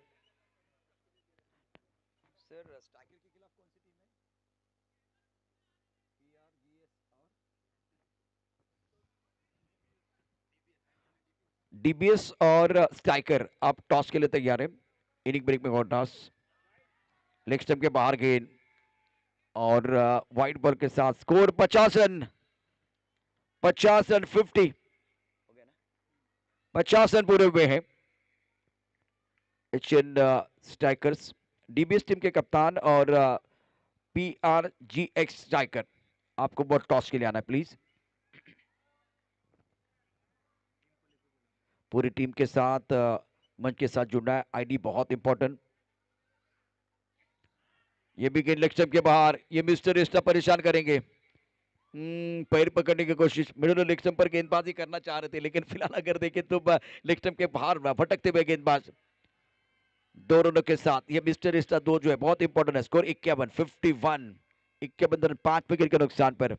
डीबीएस और स्ट्राइकर आप टॉस के लिए तैयार है। इनिंग ब्रेक में और टॉस, लेग स्टंप के बाहर गेंद और वाइड बॉल के साथ स्कोर 50 रन, 50 रन, 50 रन पूरे हुए हैं। एशियन स्ट्राइकर्स, डीबीएस टीम के कप्तान और PRGX स्ट्राइकर, आपको बहुत टॉस के लिए आना है प्लीज। पूरी टीम के साथ मंच के साथ जुड़ना है, आईडी बहुत इंपॉर्टेंट। ये भी गेंद लेग स्टंप के बाहर, ये मिस्टर रिस्टा परेशान करेंगे। पैर पकड़ने की कोशिश, मिडल लेग स्टंप पर गेंदबाजी करना चाह रहे थे, लेकिन फिलहाल अगर देखें तो लेग स्टंप के बाहर भटकते हुए गेंदबाज। 2 रनों के साथ ये मिस्टर रिस्टा 2 जो है बहुत इंपॉर्टेंट है। स्कोर 51, 51। 51 रन 5 विकेट के नुकसान पर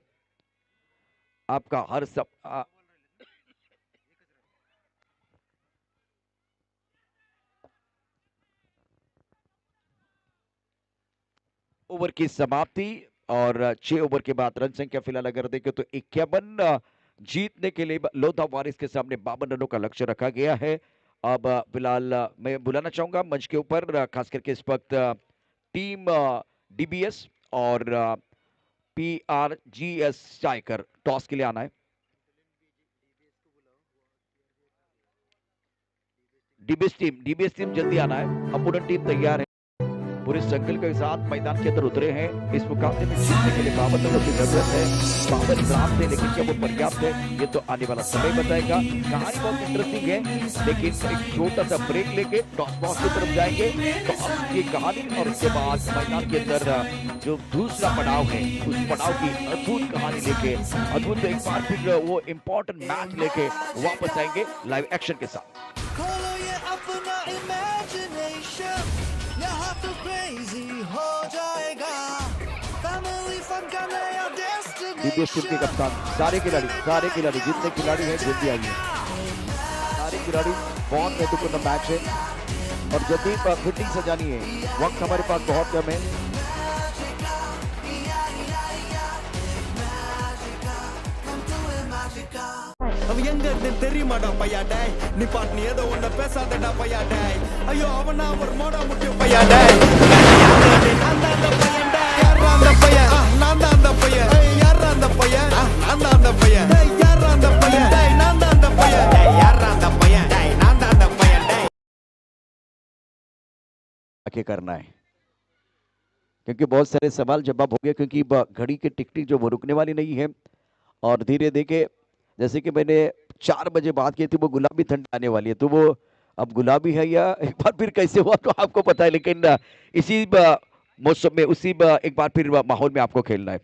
आपका हर सब ओवर की समाप्ति और 6 ओवर के बाद रन संख्या फिलहाल अगर देखें तो 51 जीतने के लिए लोधा वारिस के सामने 52 रनों का लक्ष्य रखा गया है। अब फिलहाल मैं बुलाना चाहूंगा मंच के ऊपर खास करके इस वक्त टीम डीबीएस और पीआरजीएस स्ट्राइकर टॉस के लिए आना है। डीबीएस टीम जल्दी आना है। अपोनेंट टीम तैयार है, पूरे संकल्प के साथ मैदान के अंदर उतरे हैं। इस मुकाबले में जीतने के लिए 52 रनों की जरूरत है। 52 प्राप्त है, लेकिन क्या वो पर्याप्त है ये तो आने वाला समय बताएगा। कहानी बहुत इंटरेस्टिंग है, लेकिन एक छोटा सा ब्रेक लेके टॉस बॉक्स की तरफ जाएंगे। टॉस की कहानी और उसके बाद मैदान के अंदर जो दूसरा पड़ाव है उस पड़ाव की अद्भुत कहानी लेके अद्भुत एक बार फिर वो इंपॉर्टेंट मैच लेके वापस आएंगे लाइव एक्शन के साथ। यहाँ तो क्रेजी हो जाएगा, फैमिली फन का नया डेस्टिनेशन। के कप्तान सारे खिलाड़ी जितने खिलाड़ी हैं जल्दी आइए। सारे खिलाड़ी बहुत महत्वपूर्ण मैच है और जल्दी फिटिंग सजानी है, वक्त हमारे पास बहुत कम है। தெரியுமாடா பையா டேய், நீ பாட்டு நீ ஏதோ ஒண்ணு பேசாதடா பையா டேய், ஐயோ அவனா ஒரு மோடா முட்டி பையா டேய், நான் தான் அந்த பையன் டேய், யாரா அந்த பையன், நான் தான் அந்த பையன், யாரா அந்த பையன், நான் தான் அந்த பையன், யாரா அந்த பையன், நான் தான் அந்த பையன், யாரா அந்த பையன், நான் தான் அந்த பையன் டேய்। आगे करना है क्योंकि बहुत सारे सवाल जवाब हो गए, क्योंकि घड़ी की टिक टिक जो वो रुकने वाली नहीं है और धीरे देखे जैसे कि मैंने 4 बजे बात की थी वो गुलाबी ठंड आने वाली है, तो वो अब गुलाबी है या एक बार फिर कैसे हुआ तो आपको पता है, लेकिन इसी मौसम में उसी एक बार फिर माहौल में आपको खेलना है।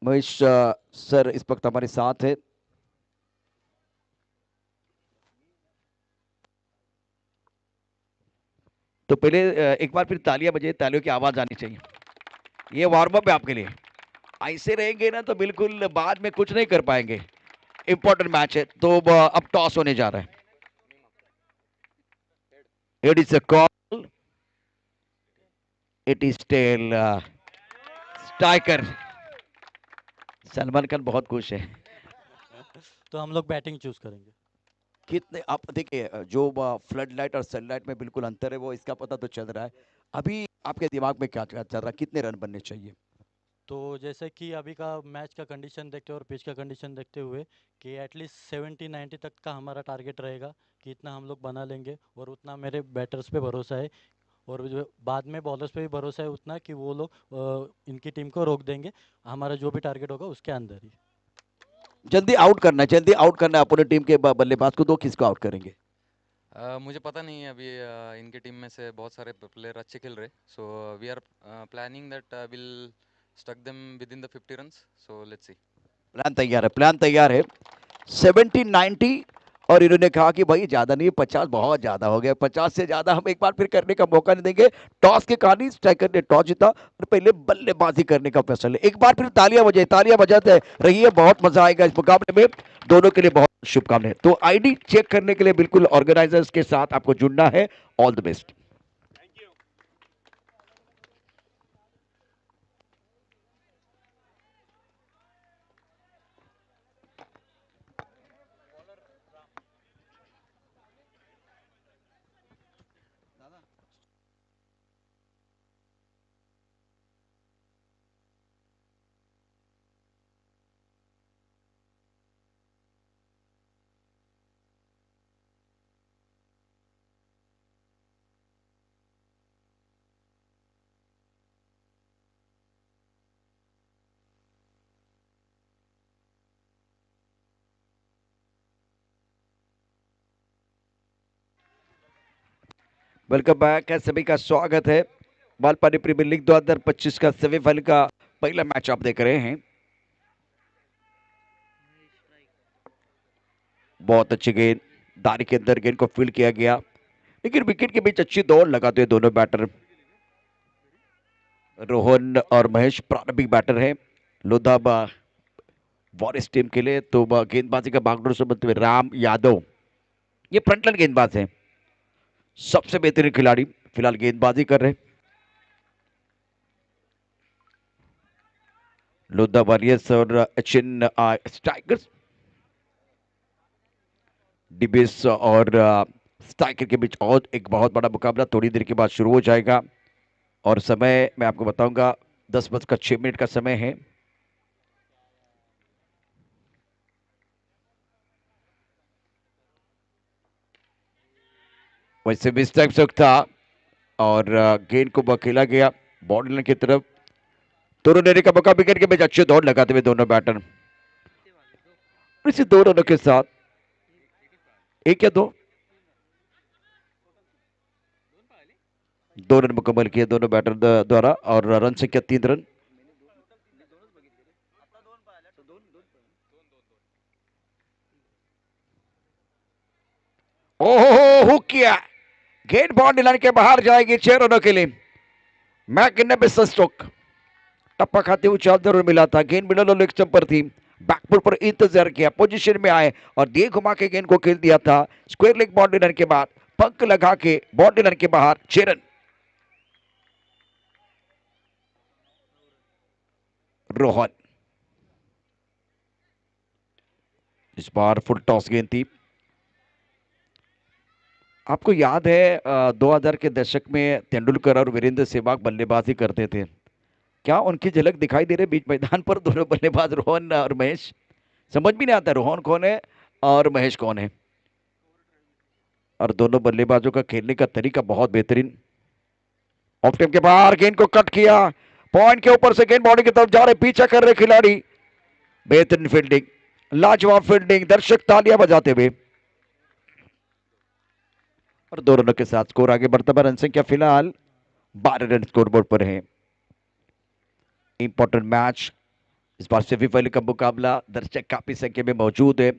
महेश सर इस वक्त हमारे साथ है। तो पहले एक बार फिर तालियां बजे, तालियों की आवाज आनी चाहिए। ये वार्म अप है आपके लिए, ऐसे रहेंगे ना तो बिल्कुल बाद में कुछ नहीं कर पाएंगे। इंपॉर्टेंट मैच है, तो अब टॉस होने जा रहा है। It is a call, it is tail striker. Salman Khan बहुत खुश है। तो हम लोग बैटिंग चूज करेंगे। कितने आप देखिए, जो फ्लड लाइट और सनलाइट में बिल्कुल अंतर है वो इसका पता तो चल रहा है। अभी आपके दिमाग में क्या चल रहा है, कितने रन बनने चाहिए? तो जैसे कि अभी का मैच का कंडीशन देखते हुए और पिच का कंडीशन देखते हुए कि एटलीस्ट 70-90 तक का हमारा टारगेट रहेगा कि इतना हम लोग बना लेंगे, और उतना मेरे बैटर्स पे भरोसा है और जो बाद में बॉलर्स पे भी भरोसा है उतना कि वो लोग इनकी टीम को रोक देंगे। हमारा जो भी टारगेट होगा उसके अंदर ही जल्दी आउट करना है अपने टीम के बल्लेबाज को। दो किसको आउट करेंगे? मुझे पता नहीं है अभी। इनके टीम में से बहुत सारे प्लेयर अच्छे खेल रहे, so we are planning that will stuck them within the 50 runs, so let's see. Plan तैयार है 70-90 और इन्होंने कहा कि भाई ज्यादा नहीं, 50 बहुत ज्यादा हो गया, 50 से ज्यादा हम एक बार फिर करने का मौका नहीं देंगे। टॉस के कहानी स्ट्राइकर ने टॉस जीता और पहले बल्लेबाजी करने का फैसला ले। एक बार फिर तालियां बजाते रहिए, बहुत मजा आएगा इस मुकाबले में। दोनों के लिए बहुत शुभकामनाएं। तो आईडी चेक करने के लिए बिल्कुल ऑर्गेनाइजर्स के साथ आपको जुड़ना है। All the best. Welcome back है, सभी का स्वागत है। बालपानी प्रीमियर लीग 2025 का सेमीफाइनल का पहला मैच आप देख रहे हैं। बहुत अच्छी गेंद दारी के अंदर गेंद को फील्ड किया गया, लेकिन विकेट के बीच अच्छी दौड़ लगाते हुए दोनों बैटर। रोहन और महेश प्रारंभिक बैटर हैं लोधा वॉरिस टीम के लिए। तो गेंदबाजी का बागडोर संबंध में राम यादव ये फ्रंटलाइन गेंदबाज हैं, सबसे बेहतरीन खिलाड़ी फिलहाल गेंदबाजी कर रहे हैं। लोधा वॉरियर्स और चिन स्ट्राइकर्स, डिबिस और स्ट्राइकर के बीच और एक बहुत बड़ा मुकाबला थोड़ी देर के बाद शुरू हो जाएगा। और समय मैं आपको बताऊंगा 10:06 का समय है। वैसे भी स्ट्राइक शॉट था और गेंद को बखेला गया बॉडी की तरफ। दोनों लेने का मौका, विकेट के बीच अच्छे दौड़ लगाते हुए दोनों बैटर। इसी 2 रनों के साथ 1 या 2 रन मुकम्मल किए दोनों बैटर द्वारा और रन संख्या 3 रन। ओहो हुक किया, गेंद बाउंड्री लाइन के बाहर जाएगी 6 रनों के लिए। मैग्निफिसेंट स्ट्रोक, टप्पा खाते हुए 4 रन मिला था। गेंद मिडल लेग स्टंप पर थी, बैकफुट पर इंतजार किया, पोजीशन में आए और दे घुमा के गेंद को खेल दिया था स्क्वायर लेग बाउंड्री लाइन के बाद, पंख लगा के बाउंड्री लाइन के बाहर 6 रन। रोहन इस बार फुल टॉस गेंद थी। आपको याद है 2000 के दशक में तेंदुलकर और वीरेंद्र सहवाग बल्लेबाजी करते थे, क्या उनकी झलक दिखाई दे रही बीच मैदान पर? दोनों बल्लेबाज रोहन और महेश, समझ भी नहीं आता रोहन कौन है और महेश कौन है। और दोनों बल्लेबाजों का खेलने का तरीका बहुत बेहतरीन। ऑफ टाइम के बाहर गेंद को कट किया, पॉइंट के ऊपर से गेंद बॉडी की तरफ जा रहे, पीछा कर रहे खिलाड़ी। बेहतरीन फील्डिंग, लाजवाब फील्डिंग, दर्शक तालियां बजाते हुए। और 2 रनों के साथ स्कोर आगे बढ़ता है। रन संख्या फिलहाल 12 रन स्कोरबोर्ड पर है। इंपॉर्टेंट मैच, इस बार सेमीफाइनल का मुकाबला, दर्शक काफी संख्या में मौजूद है।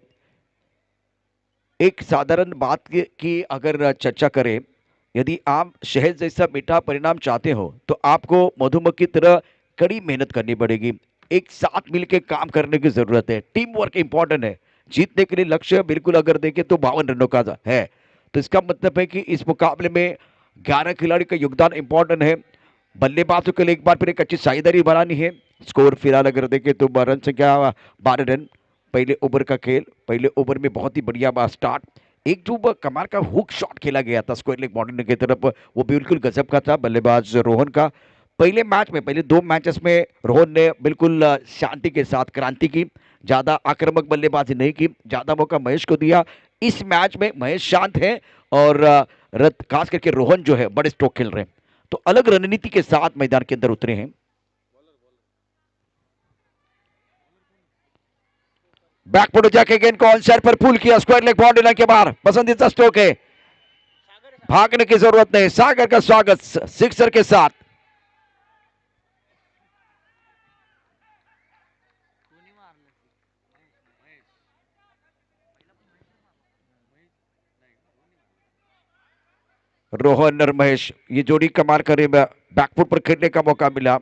एक साधारण बात की अगर चर्चा करें, यदि आप शहद जैसा मीठा परिणाम चाहते हो तो आपको मधुमक्खी की तरह कड़ी मेहनत करनी पड़ेगी। एक साथ मिलकर काम करने की जरूरत है, टीम वर्क इंपॉर्टेंट है। जीतने के लिए लक्ष्य बिल्कुल अगर देखें तो 52 रनों का है, तो इसका मतलब है कि इस मुकाबले में 11 खिलाड़ी का योगदान इंपॉर्टेंट है। बल्लेबाजों के लिए एक बार फिर एक अच्छी साझेदारी बनानी है। स्कोर फिलहाल अगर देखें तो रन संख्या 12 रन। पहले ओवर का खेल, पहले ओवर में बहुत ही बढ़िया स्टार्ट, एक जो कमाल का हुक शॉट खेला गया था स्क्वायर लेग बाउंड्री की तरफ, वो बिल्कुल गजब का था बल्लेबाज रोहन का। पहले मैच में, पहले 2 मैचेस में रोहन ने बिल्कुल शांति के साथ क्रांति की, ज्यादा आक्रामक बल्लेबाजी नहीं की, ज्यादा मौका महेश को दिया। इस मैच में महेश शांत है और खास करके रोहन जो है बड़े स्ट्रोक खेल रहे हैं, तो अलग रणनीति के साथ मैदान के अंदर उतरे हैं। बैकफुट जाके गेंद को ऑन साइड पर पुल किया, स्क्वायर लेग बाउंड्री लाइन के बाहर, पसंदीदा स्ट्रोक है, भागने की जरूरत नहीं। सागर का स्वागत सिक्सर के साथ। रोहन और महेश ये जोड़ी कमाल करे, बैकफुट पर खेलने का मौका मिला।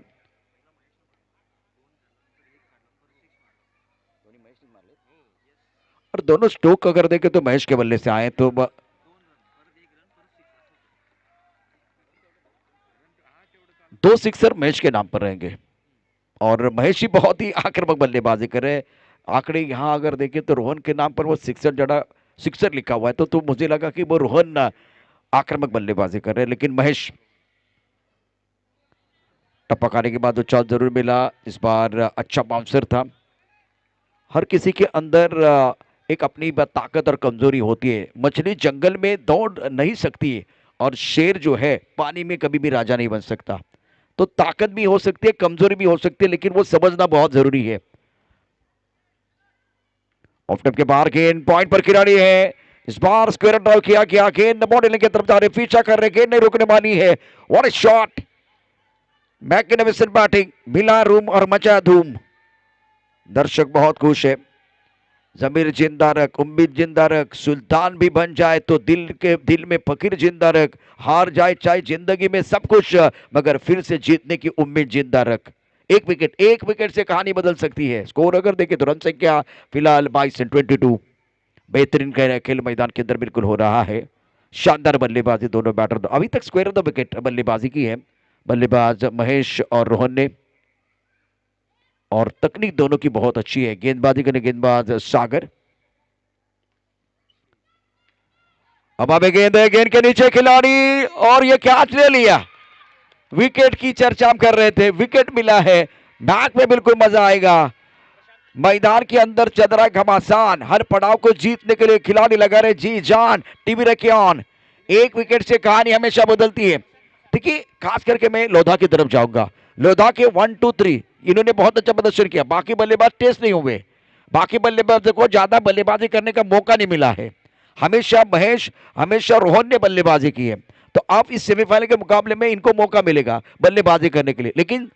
और दोनों स्ट्रोक अगर देखें तो महेश के बल्ले से आए, तो 2 सिक्सर महेश के नाम पर रहेंगे। और महेश ही बहुत ही आक्रामक बल्लेबाजी कर रहे हैं। आंकड़े यहां अगर देखें तो रोहन के नाम पर वो सिक्सर लिखा हुआ है, तो मुझे लगा कि वो रोहन आक्रामक बल्लेबाजी कर रहे हैं, लेकिन महेश। टपकाने के बाद 2 चार जरूर मिला, इस बार अच्छा बाउंसर था। हर किसी के अंदर एक अपनी ताकत और कमजोरी होती है। मछली जंगल में दौड़ नहीं सकती है और शेर जो है पानी में कभी भी राजा नहीं बन सकता। तो ताकत भी हो सकती है, कमजोरी भी हो सकती है, लेकिन वो समझना बहुत जरूरी है। ऑफ टाइम के बाहर गेंद पॉइंट पर खिलाड़ी है, इस बार स्क्वायर ड्राइव किया गया, गेंद बॉडी की तरफ जा रहे, पीछा कर रहे, गेंद नहीं रुकने वाली है। What a shot, magnificent batting, मिला रूम और मचा धूम। दर्शक बहुत खुश है। जमीर जिंदा रख, उम्मीद जिंदा रख, सुल्तान भी बन जाए तो दिल में फकीर जिंदा रख, हार जाए चाहे जिंदगी में सब कुछ, मगर फिर से जीतने की उम्मीद जिंदा रख। एक विकेट से कहानी बदल सकती है। स्कोर अगर देखें तो रन संख्या फिलहाल 22 बेहतरीन खेल मैदान के अंदर बिल्कुल हो रहा है। शानदार बल्लेबाजी दोनों बैटर, अभी तक स्क्वायर ऑफ द विकेट बल्लेबाजी की है बल्लेबाज महेश और रोहन ने, और तकनीक दोनों की बहुत अच्छी है। गेंदबाजी करने गेंदबाज सागर, अब आगे गेंद है, गेंद के नीचे खिलाड़ी और ये कैच ले लिया। विकेट की चर्चा हम कर रहे थे, विकेट मिला है। मैच में बिल्कुल मजा आएगा। मैदान के अंदर चल रहा है घमासान, हर पड़ाव को जीतने के लिए खिलाड़ी लगा रहे जी जान। टीवी रखे ऑन, एक विकेट से कहानी हमेशा बदलती है। देखिए खास करके मैं लोधा की तरफ जाऊंगा। लोधा के 1 2 3 इन्होंने बहुत अच्छा प्रदर्शन किया, बाकी बल्लेबाज टेस्ट नहीं हुए, बाकी बल्लेबाज को ज्यादा बल्लेबाजी करने का मौका नहीं मिला है। हमेशा महेश, हमेशा रोहन ने बल्लेबाजी की है, तो अब इस सेमीफाइनल के मुकाबले में इनको मौका मिलेगा बल्लेबाजी करने के लिए। लेकिन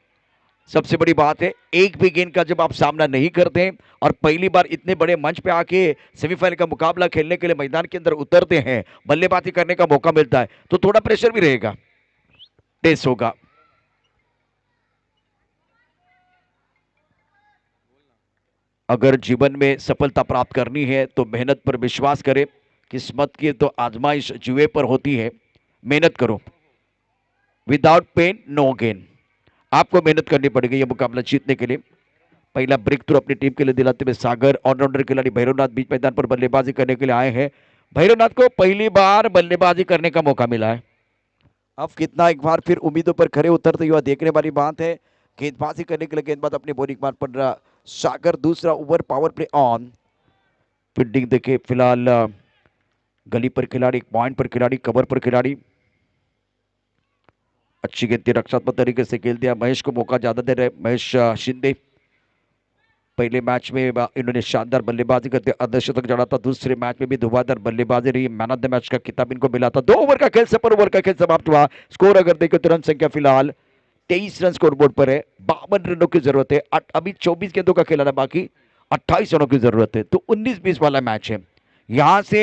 सबसे बड़ी बात है, एक भी गेंद का जब आप सामना नहीं करते हैं और पहली बार इतने बड़े मंच पे आके सेमीफाइनल का मुकाबला खेलने के लिए मैदान के अंदर उतरते हैं, बल्लेबाजी करने का मौका मिलता है, तो थोड़ा प्रेशर भी रहेगा, टेस्ट होगा। अगर जीवन में सफलता प्राप्त करनी है तो मेहनत पर विश्वास करें। किस्मत की तो आजमाइश जुए पर होती है, मेहनत करो। विदाउट पेन नो गेन, आपको मेहनत करनी पड़ेगी यह मुकाबला जीतने के लिए। पहला ब्रेक थ्रू अपनी टीम के लिए दिलाते हुए सागर, ऑलराउंडर खिलाड़ी भैरवनाथ बीच मैदान पर बल्लेबाजी करने के लिए आए हैं। भैरवनाथ को पहली बार बल्लेबाजी करने का मौका मिला है। अब कितना एक बार फिर उम्मीदों पर खरे उतरते हुए देखने वाली बात है। गेंदबाजी करने के लिए गेंदबाज अपनी बॉलिंग मार पर सागर, दूसरा over power play on. Fielding देखे फिलहाल गली पर खिलाड़ी, पॉइंट पर खिलाड़ी, कवर पर खिलाड़ी, अच्छी गेंद रक्षात्मक तरीके से खेल दिया। महेश को मौका ज्यादा दे रहे महेश शिंदे। पहले मैच में इन्होंने शानदार बल्लेबाजी करते अर्धशतक जड़ा था, दूसरे मैच में भी धुआंधार बल्लेबाजी रही, मैन ऑफ द मैच का खिताब इनको मिला था। 2 ओवर का खेल, सुपर ओवर का खेल समाप्त हुआ। स्कोर अगर देखें तो रन संख्या फिलहाल 23 रन स्कोर बोर्ड पर है। 52 रनों की जरूरत है, अभी 24 गेंदों का खेलाना बाकी, 28 रनों की जरूरत है, तो 19-20 वाला मैच है। यहां से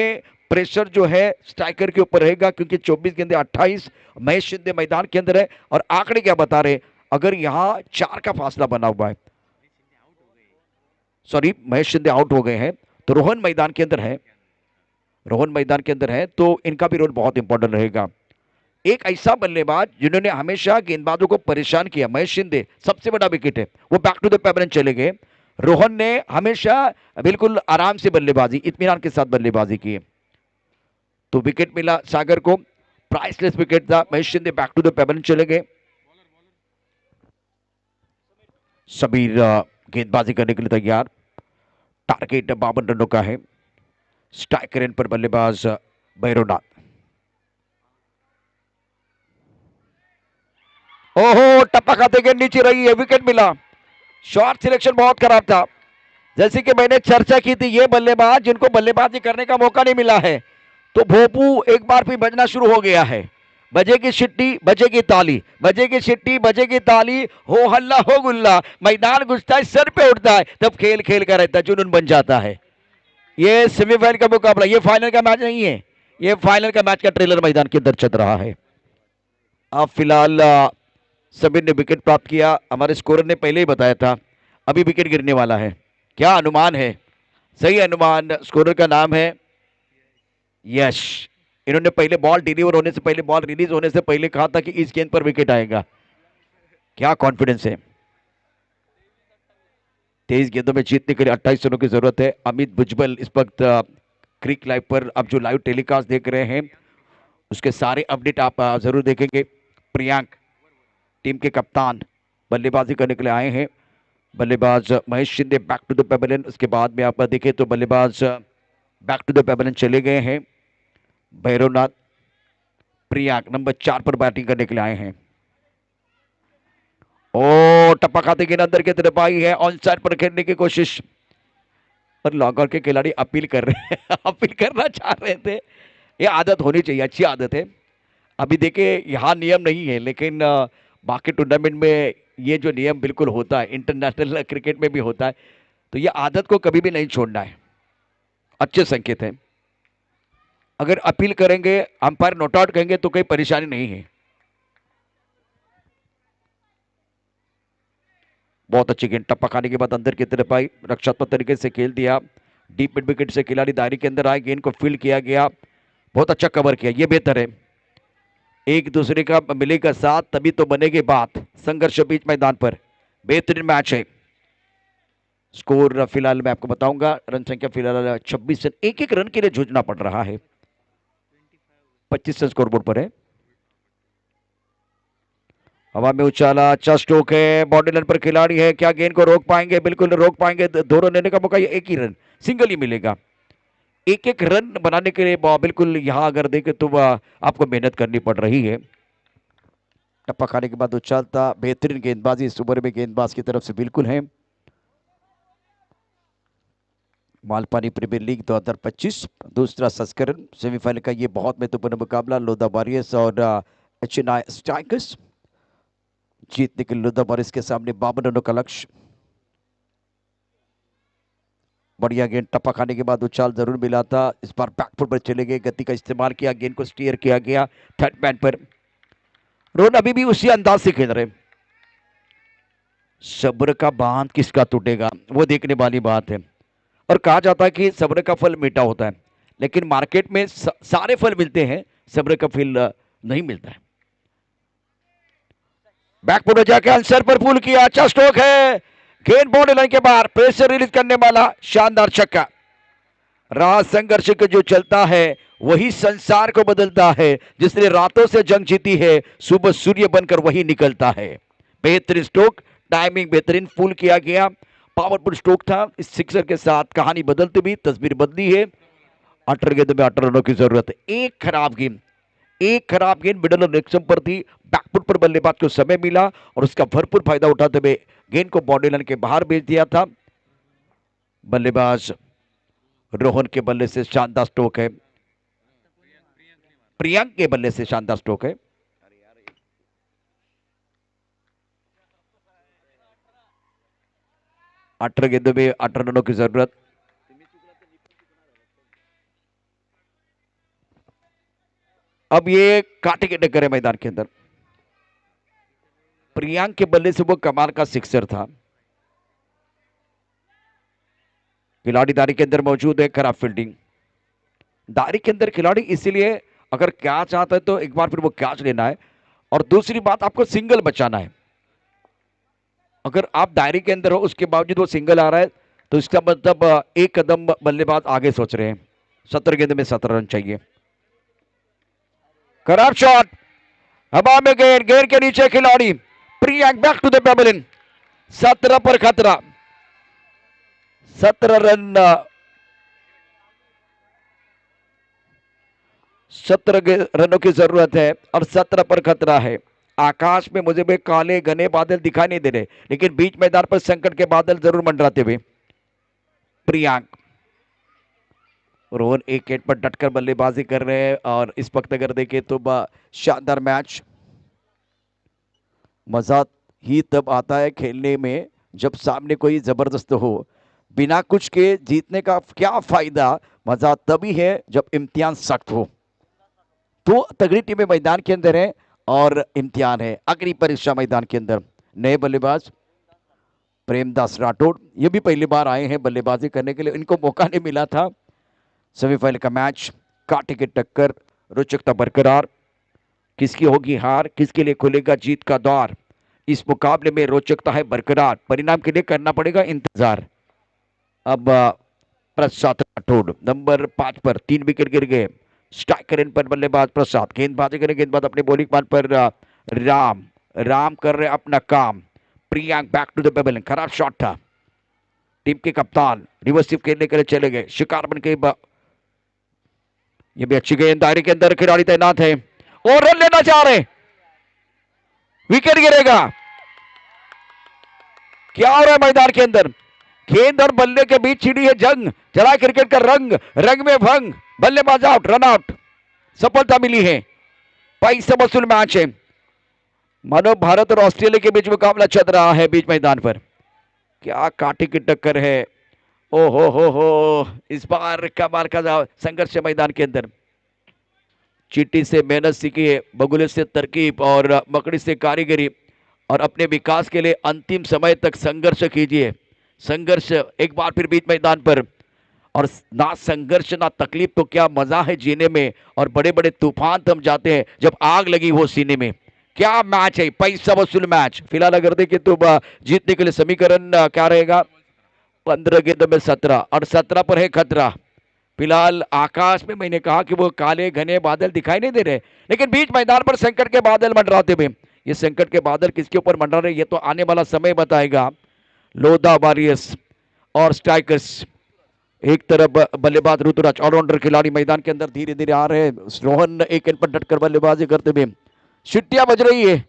प्रेशर जो है स्ट्राइकर के ऊपर रहेगा, क्योंकि 24 गेंदे 28, महेश शिंदे मैदान के अंदर है। और आंकड़े क्या बता रहे, अगर यहां 4 का फासला बना हुआ है, सॉरी महेश शिंदे आउट हो गए हैं, तो रोहन मैदान के अंदर है, रोहन मैदान के अंदर है, तो इनका भी रोल बहुत इंपॉर्टेंट रहेगा। एक ऐसा बल्लेबाज जिन्होंने हमेशा गेंदबाजों को परेशान किया, महेश शिंदे सबसे बड़ा विकेट है, वो बैक टू द पेवलियन चले गए। रोहन ने हमेशा बिल्कुल आराम से बल्लेबाजी, इत्मीनान के साथ बल्लेबाजी की, तो विकेट मिला सागर को, प्राइसलेस विकेट था। Mahesh Shinde back to the pavilion चले गए। समीर गेंदबाजी करने के लिए तैयार, टारगेट 52 रनों का है। स्ट्राइकर एंड पर बल्लेबाज भैरवनाथ। ओहो, टप्पा खाते के नीचे रही है, विकेट मिला। शॉट सिलेक्शन बहुत खराब था। जैसे कि मैंने चर्चा की थी, ये बल्लेबाज जिनको बल्लेबाजी करने का मौका नहीं मिला है, तो भोपू एक बार फिर बजना शुरू हो गया है। बजेगी सिट्टी, बजेगी ताली, बजेगी सिट्टी, बजेगी ताली, हो हल्ला हो गुल्ला, मैदान घुसता है, सर पे उठता है, तब खेल खेल का रहता है, जुनून बन जाता है। ये सेमीफाइनल का मुकाबला, ये फाइनल का मैच नहीं है, ये फाइनल का मैच का ट्रेलर मैदान के अंदर चल रहा है। अब फिलहाल समीर ने विकेट प्राप्त किया, हमारे स्कोरर ने पहले ही बताया था अभी विकेट गिरने वाला है। क्या अनुमान है? सही अनुमान, स्कोरर का नाम है यश। इन्होंने पहले बॉल डिलीवर होने से पहले, बॉल रिलीज होने से पहले कहा था कि इस गेंद पर विकेट आएगा। क्या कॉन्फिडेंस है। 23 गेंदों में जीतने के लिए 28 रनों की जरूरत है। अमित भुजबल इस वक्त क्रिक लाइव पर, अब जो लाइव टेलीकास्ट देख रहे हैं उसके सारे अपडेट आप जरूर देखेंगे। प्रियांक टीम के कप्तान बल्लेबाजी करने के लिए आए हैं। बल्लेबाज Mahesh Shinde back to the pavilion, उसके बाद में आप देखें तो बल्लेबाज बैक टू द पेवलियन चले गए हैं। भैरवनाथ, प्रियांक नंबर 4 पर बैटिंग करने के लिए आए हैं। ओ, टप्पा खाते के अंदर की तरफ आई है, ऑन साइड पर खेलने की कोशिश, पर लॉन्गर के खिलाड़ी अपील कर रहे हैं अपील करना चाह रहे थे। ये आदत होनी चाहिए, अच्छी आदत है। अभी देखिए यहाँ नियम नहीं है, लेकिन बाकी टूर्नामेंट में ये जो नियम बिल्कुल होता है, इंटरनेशनल क्रिकेट में भी होता है, तो ये आदत को कभी भी नहीं छोड़ना है। अच्छे संकेत हैं। अगर अपील करेंगे, अंपायर नोट आउट कहेंगे तो कोई परेशानी नहीं है। बहुत अच्छी गेंद टप्पा खाने के बाद अंदर की तरफ आई, रक्षात्मक तरीके से खेल दिया। डीप मिड विकेट से खिलाड़ी दायरे के अंदर आए, गेंद को फील्ड किया गया, बहुत अच्छा कवर किया, ये बेहतर है। एक दूसरे का मिलेगा साथ तभी तो बनेगी बात। संघर्ष बीच मैदान पर बेहतरीन मैच है। स्कोर फिलहाल मैं आपको बताऊंगा, रन संख्या फिलहाल 26 रन, एक एक रन के लिए जूझना पड़ रहा है। 25 रन स्कोर बोर्ड पर है। हवा में उछाला, अच्छा स्ट्रोक है, बॉडी लाइन पर खिलाड़ी है, क्या गेंद को रोक पाएंगे? बिल्कुल रोक पाएंगे, दो रन लेने का मौका, ये एक ही रन सिंगल ही मिलेगा। एक एक रन बनाने के लिए बिल्कुल यहां अगर देखें तो आपको मेहनत करनी पड़ रही है। टप्पा खाने के बाद उछालता, बेहतरीन गेंदबाजी इस ओवर में गेंदबाज की तरफ से बिल्कुल है। मालपानी प्रीमियर लीग 2025 दूसरा संस्करण सेमीफाइनल का ये बहुत महत्वपूर्ण मुकाबला लोधा वॉरियर्स और चेन्नई स्ट्राइकर्स। जीतने के लिए लोधा वॉरियर्स के सामने 52 रनों का लक्ष्य। बढ़िया गेंद टप्पा खाने के बाद उछाल जरूर मिला था, इस बार बैकफुट पर चले गए, गति का इस्तेमाल किया, गेंद को स्टीयर किया गया थर्ड मैन पर। रोहन अभी भी उसी अंदाज से खेल रहे। सब्र का बांध किसका टूटेगा वो देखने वाली बात है। और कहा जाता है कि सब्र का फल मीठा होता है, लेकिन मार्केट में सारे फल मिलते हैं, सब्र का फल नहीं मिलता है। बैकफुट में जाके आंसर पर पुल किया, अच्छा स्ट्रोक है, गेंद बॉडी लाइन के बाहर, प्रेशर रिलीज करने वाला शानदार छक्का। राह संघर्ष के जो चलता है वही संसार को बदलता है, जिसने रातों से जंग जीती है सुबह सूर्य बनकर वही निकलता है। बेहतरीन स्ट्रोक, टाइमिंग बेहतरीन, फुल किया गया, पावरफुल स्ट्रोक था। इस सिक्सर के साथ कहानी बदलती हुई तस्वीर बदली है। 18 गेंदों में 18 रनों की जरूरत है। एक खराब गेंद मिडल और नेक्सम पर थी, बैकफुट पर बल्लेबाज को समय मिला और उसका भरपूर फायदा उठाते हुए गेंद को बॉडी लाइन के बाहर भेज दिया था। बल्लेबाज रोहन के बल्ले से शानदार स्ट्रोक है, प्रियांक के बल्ले से शानदार स्ट्रोक है। अठारह गेंदों में 18 रनों की जरूरत। अब ये कांटे के टक्कर है मैदान के अंदर। प्रियांक के बल्ले से वो कमाल का सिक्सर था। खिलाड़ी दारी के अंदर मौजूद है, खराब फील्डिंग। दारी के अंदर खिलाड़ी इसीलिए अगर कैच आता है तो एक बार फिर वो कैच लेना है, और दूसरी बात आपको सिंगल बचाना है। अगर आप दायरे के अंदर हो उसके बावजूद वो सिंगल आ रहा है तो इसका मतलब एक कदम बल्लेबाज आगे सोच रहे हैं। 17 गेंद में 17 रन चाहिए। खराब शॉट, हवा में गेंद के नीचे खिलाड़ी Priyank, back to the pavilion. 17 पर खतरा, 17 रन, 17 रनों की जरूरत है और 17 पर खतरा है। आकाश में मुझे भी काले घने बादल दिखाई नहीं दे रहे, लेकिन बीच मैदान पर संकट के बादल जरूर मंडराते हुए। प्रियांक, रोहन एक विकेट पर डटकर बल्लेबाजी कर रहे हैं और इस वक्त अगर देखें तो शानदार मैच। मजा ही तब आता है खेलने में जब सामने कोई जबरदस्त हो। बिना कुछ के जीतने का क्या फायदा, मजा तभी है जब इम्तिहान सख्त हो। तो तगड़ी टीमें मैदान के अंदर है और इम्तिहान है, अग्नि परीक्षा मैदान के अंदर। नए बल्लेबाज प्रेमदास राठौड़, ये भी पहली बार आए हैं बल्लेबाजी करने के लिए, इनको मौका नहीं मिला था। सेमीफाइनल का मैच, कांटे की टक्कर, रोचकता बरकरार। किसकी होगी हार, किसके लिए खुलेगा जीत का द्वार, इस मुकाबले में रोचकता है बरकरार। परिणाम के लिए करना पड़ेगा इंतजार। अब प्रसाद राठौड़ नंबर 5 पर 3 विकेट गिर गए। स्ट्राइकर इन पर बल्लेबाज प्रसाद, गेंदबाजी करें, गेंदबाज अपने बॉलिंग मान पर राम कर रहे अपना काम। Priyank back to the pavilion, खराब शॉट था। टीम के कप्तान रिवर्सिव खेलने के लिए चले गए, शिकार बन के ये भी अच्छी गेंद, दायरे के अंदर खिलाड़ी तैनात है और रन लेना चाह रहे, विकेट गिरेगा। क्या हो रहा है मैदान के अंदर? गेंद और बल्ले के बीच छिड़ी है जंग, चला क्रिकेट का रंग में भंग। बल्लेबाज आउट, रन आउट, सफलता मिली है। पैसा वसूल मैच है। मानो भारत और ऑस्ट्रेलिया के बीच मुकाबला चल रहा है बीच मैदान पर। क्या कांटे की टक्कर है, ओ हो, इस बार कमाल का संघर्ष है मैदान के अंदर। चींटी से मेहनत सीखी है, बगुले से तरकीब और मकड़ी से कारीगरी, और अपने विकास के लिए अंतिम समय तक संघर्ष कीजिए। संघर्ष एक बार फिर बीच मैदान पर, और ना संघर्ष ना तकलीफ तो क्या मजा है जीने में, और बड़े बड़े तूफान थम जाते हैं जब आग लगी हो सीने में। क्या मैच है, पैसा वसूल मैच। फिलहाल अगर देखें तो जीतने के लिए समीकरण क्या रहेगा, 15 गेंदों में 17, और 17 पर है खतरा। फिलहाल आकाश में मैंने कहा कि वो काले घने बादल दिखाई नहीं दे रहे, लेकिन बीच मैदान पर संकट के बादल मंडराते हुए। ये संकट के बादल किसके ऊपर मंडरा रहे, ये तो आने वाला समय बताएगा। लोधा वॉरियर्स और स्ट्राइकर्स, एक तरफ बल्लेबाज ऋतुराज ऑलराउंडर खिलाड़ी मैदान के अंदर धीरे धीरे आ रहे हैं। रोहन एक एंड पर डटकर बल्लेबाजी करते हुए। सिट्टियां बज रही है,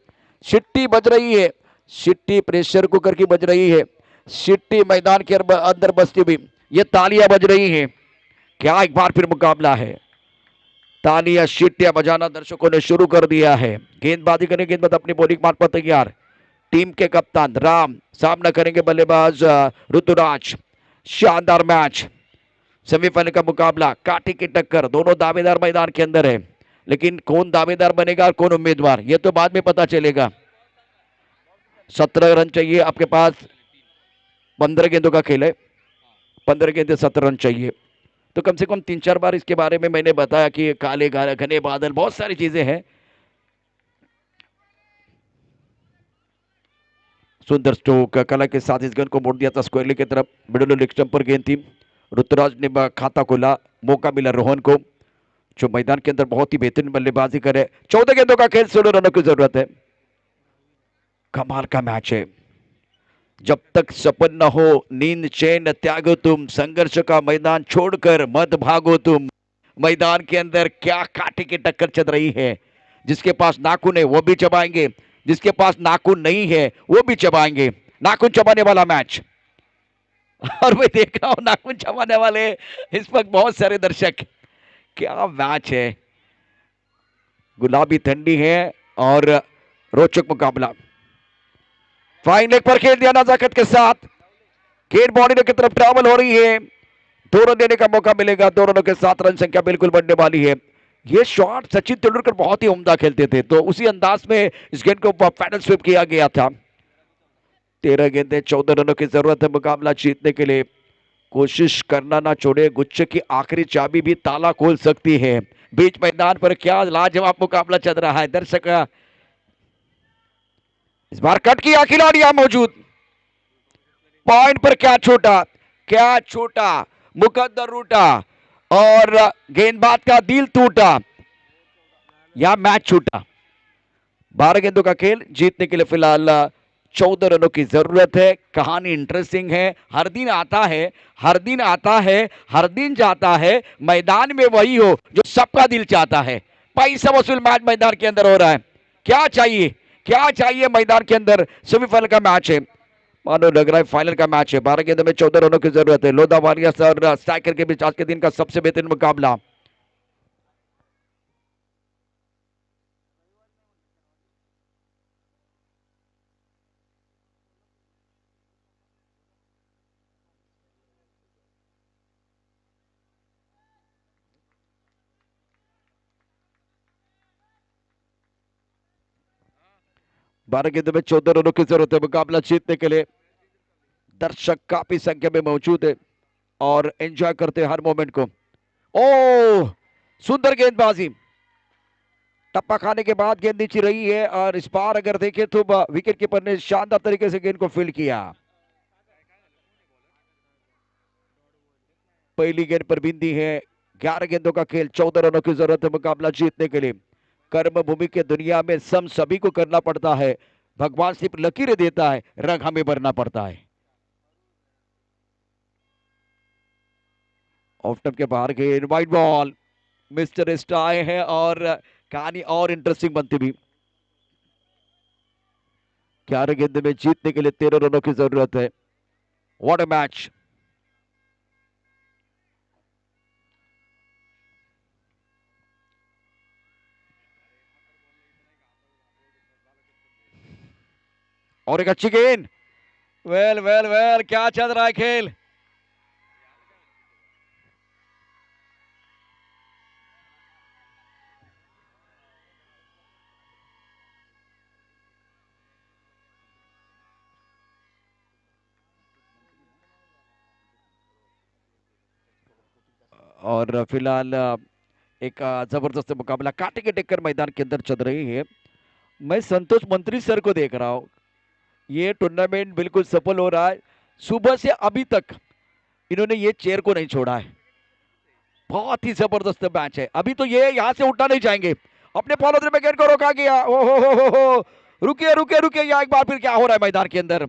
सिट्टी बज रही है, सिट्टी प्रेशर कुकर की बज रही है, सिट्टी मैदान के अंदर बजती हुई ये तालियां बज रही हैं। क्या एक बार फिर मुकाबला है, तालियां सीटियां बजाना दर्शकों ने शुरू कर दिया है। गेंदबाजी करेंगे, गेंदबाज अपनी बॉलिंग मार पर तैयार। टीम के कप्तान राम, सामना करेंगे बल्लेबाज ऋतुराज। शानदार मैच, सेमीफाइनल का मुकाबला, काटी की टक्कर, दोनों दावेदार मैदान के अंदर है। लेकिन कौन दावेदार बनेगा और कौन उम्मीदवार, ये तो बाद में पता चलेगा। 17 रन चाहिए आपके पास, 15 गेंदों का खेल है, 15 गेंदे 17 रन चाहिए। तो कम से कम 3-4 बार इसके बारे में मैंने बताया कि काले घने बादल, बहुत सारी चीजें हैं। सुंदर स्ट्रोक, कला के साथ इस गेंद को मोड़ दिया था स्क्वायरली की तरफ। मिडिल लेग स्टंप पर गेंद थी, ऋतुराज ने खाता खोला, मौका मिला रोहन को, जो मैदान के अंदर बहुत ही बेहतरीन बल्लेबाजी करे। 14 गेंदों का खेल, 16 रनों की जरूरत है। कमाल का मैच है। जब तक सपन न हो नींद चैन त्यागो तुम, संघर्ष का मैदान छोड़कर मत भागो तुम। मैदान के अंदर क्या कांटे की टक्कर चल रही है। जिसके पास नाखून है वो भी चबाएंगे, जिसके पास नाखून नहीं है वो भी चबाएंगे। नाखून चबाने वाला मैच, और मैं देख रहा हूं नाखून चबाने वाले इस वक्त बहुत सारे दर्शक। क्या मैच है, गुलाबी ठंडी है और रोचक मुकाबला। फाइन लेग पर खेल दिया नजाकत के साथ, गेंद बाउंड्री की तरफ ट्रैवल हो रही है। 2 रन देने का मौका मिलेगा, 2 रनों के साथ रन संख्या बिल्कुल बढ़ने वाली है। ये शॉट सचिन तेंदुलकर बहुत ही उम्दा खेलते थे, तो उसी अंदाज में इस गेंद को पैडल स्वीप किया गया था। 13 गेंदें 14 रनों की जरूरत है मुकाबला जीतने के लिए। कोशिश करना ना छोड़े, गुच्छे की आखिरी चाबी भी ताला खोल सकती है। बीच मैदान पर क्या लाजवाब मुकाबला चल रहा है दर्शक। इस बार कट किया खिलाड़ी यहां मौजूद, पॉइंट पर क्या छोटा, क्या छोटा, मुकद्दर रूटा और गेंदबाज का दिल टूटा, या मैच छूटा। 12 गेंदों का खेल, जीतने के लिए फिलहाल 14 रनों की जरूरत है। कहानी इंटरेस्टिंग है, हर दिन आता है, हर दिन आता है, हर दिन जाता है, मैदान में वही हो जो सबका दिल चाहता है। पैसा वसूल मैच मैदान के अंदर हो रहा है। क्या चाहिए, क्या चाहिए मैदान के अंदर। सेमीफाइनल का मैच है, मानो लग रहा है फाइनल का मैच है। 12 गेंदों में 14 रनों की जरूरत है। लोधा वॉरियर्स और स्ट्राइकर के बीच आज के दिन का सबसे बेहतरीन मुकाबला। बारह गेंदों में 14 रनों की जरूरत है मुकाबला जीतने के लिए। दर्शक काफी संख्या में मौजूद है और एंजॉय करते हैं हर मोमेंट को। ओ सुंदर गेंदबाजी, टप्पा खाने के बाद गेंद नीचे रही है, और इस बार अगर देखें तो विकेट कीपर ने शानदार तरीके से गेंद को फील्ड किया। पहली गेंद पर बिंदी है। 11 गेंदों का खेल, 14 रनों की जरूरत है मुकाबला जीतने के लिए। कर्म भूमि के दुनिया में सम सभी को करना पड़ता है, भगवान सिर्फ लकीरें देता है, रंग हमें भरना पड़ता है। ऑफ स्टंप के बाहर गेंद, वाइड बॉल, मिस्टर स्टाई है और कहानी और इंटरेस्टिंग बनती भी। 11 गेंद में जीतने के लिए 13 रनों की जरूरत है। What a match. और एक अच्छी गेंद, वेल वेल वेल, क्या चल रहा है खेल। और फिलहाल एक जबरदस्त मुकाबला कांटे के टक्कर मैदान के अंदर चल रही है। मैं संतोष मंत्री सर को देख रहा हूँ, ये टूर्नामेंट बिल्कुल सफल हो रहा है। सुबह से अभी तक इन्होंने ये चेयर को नहीं छोड़ा है। बहुत ही जबरदस्त मैच है। अभी तो ये यहाँ से उठना नहीं चाहेंगे। अपने फॉलोअर में गेंद को रोका गया। ओ हो, रुकिए रुकिए रुकिए, यहाँ एक बार फिर क्या हो रहा है मैदान के अंदर।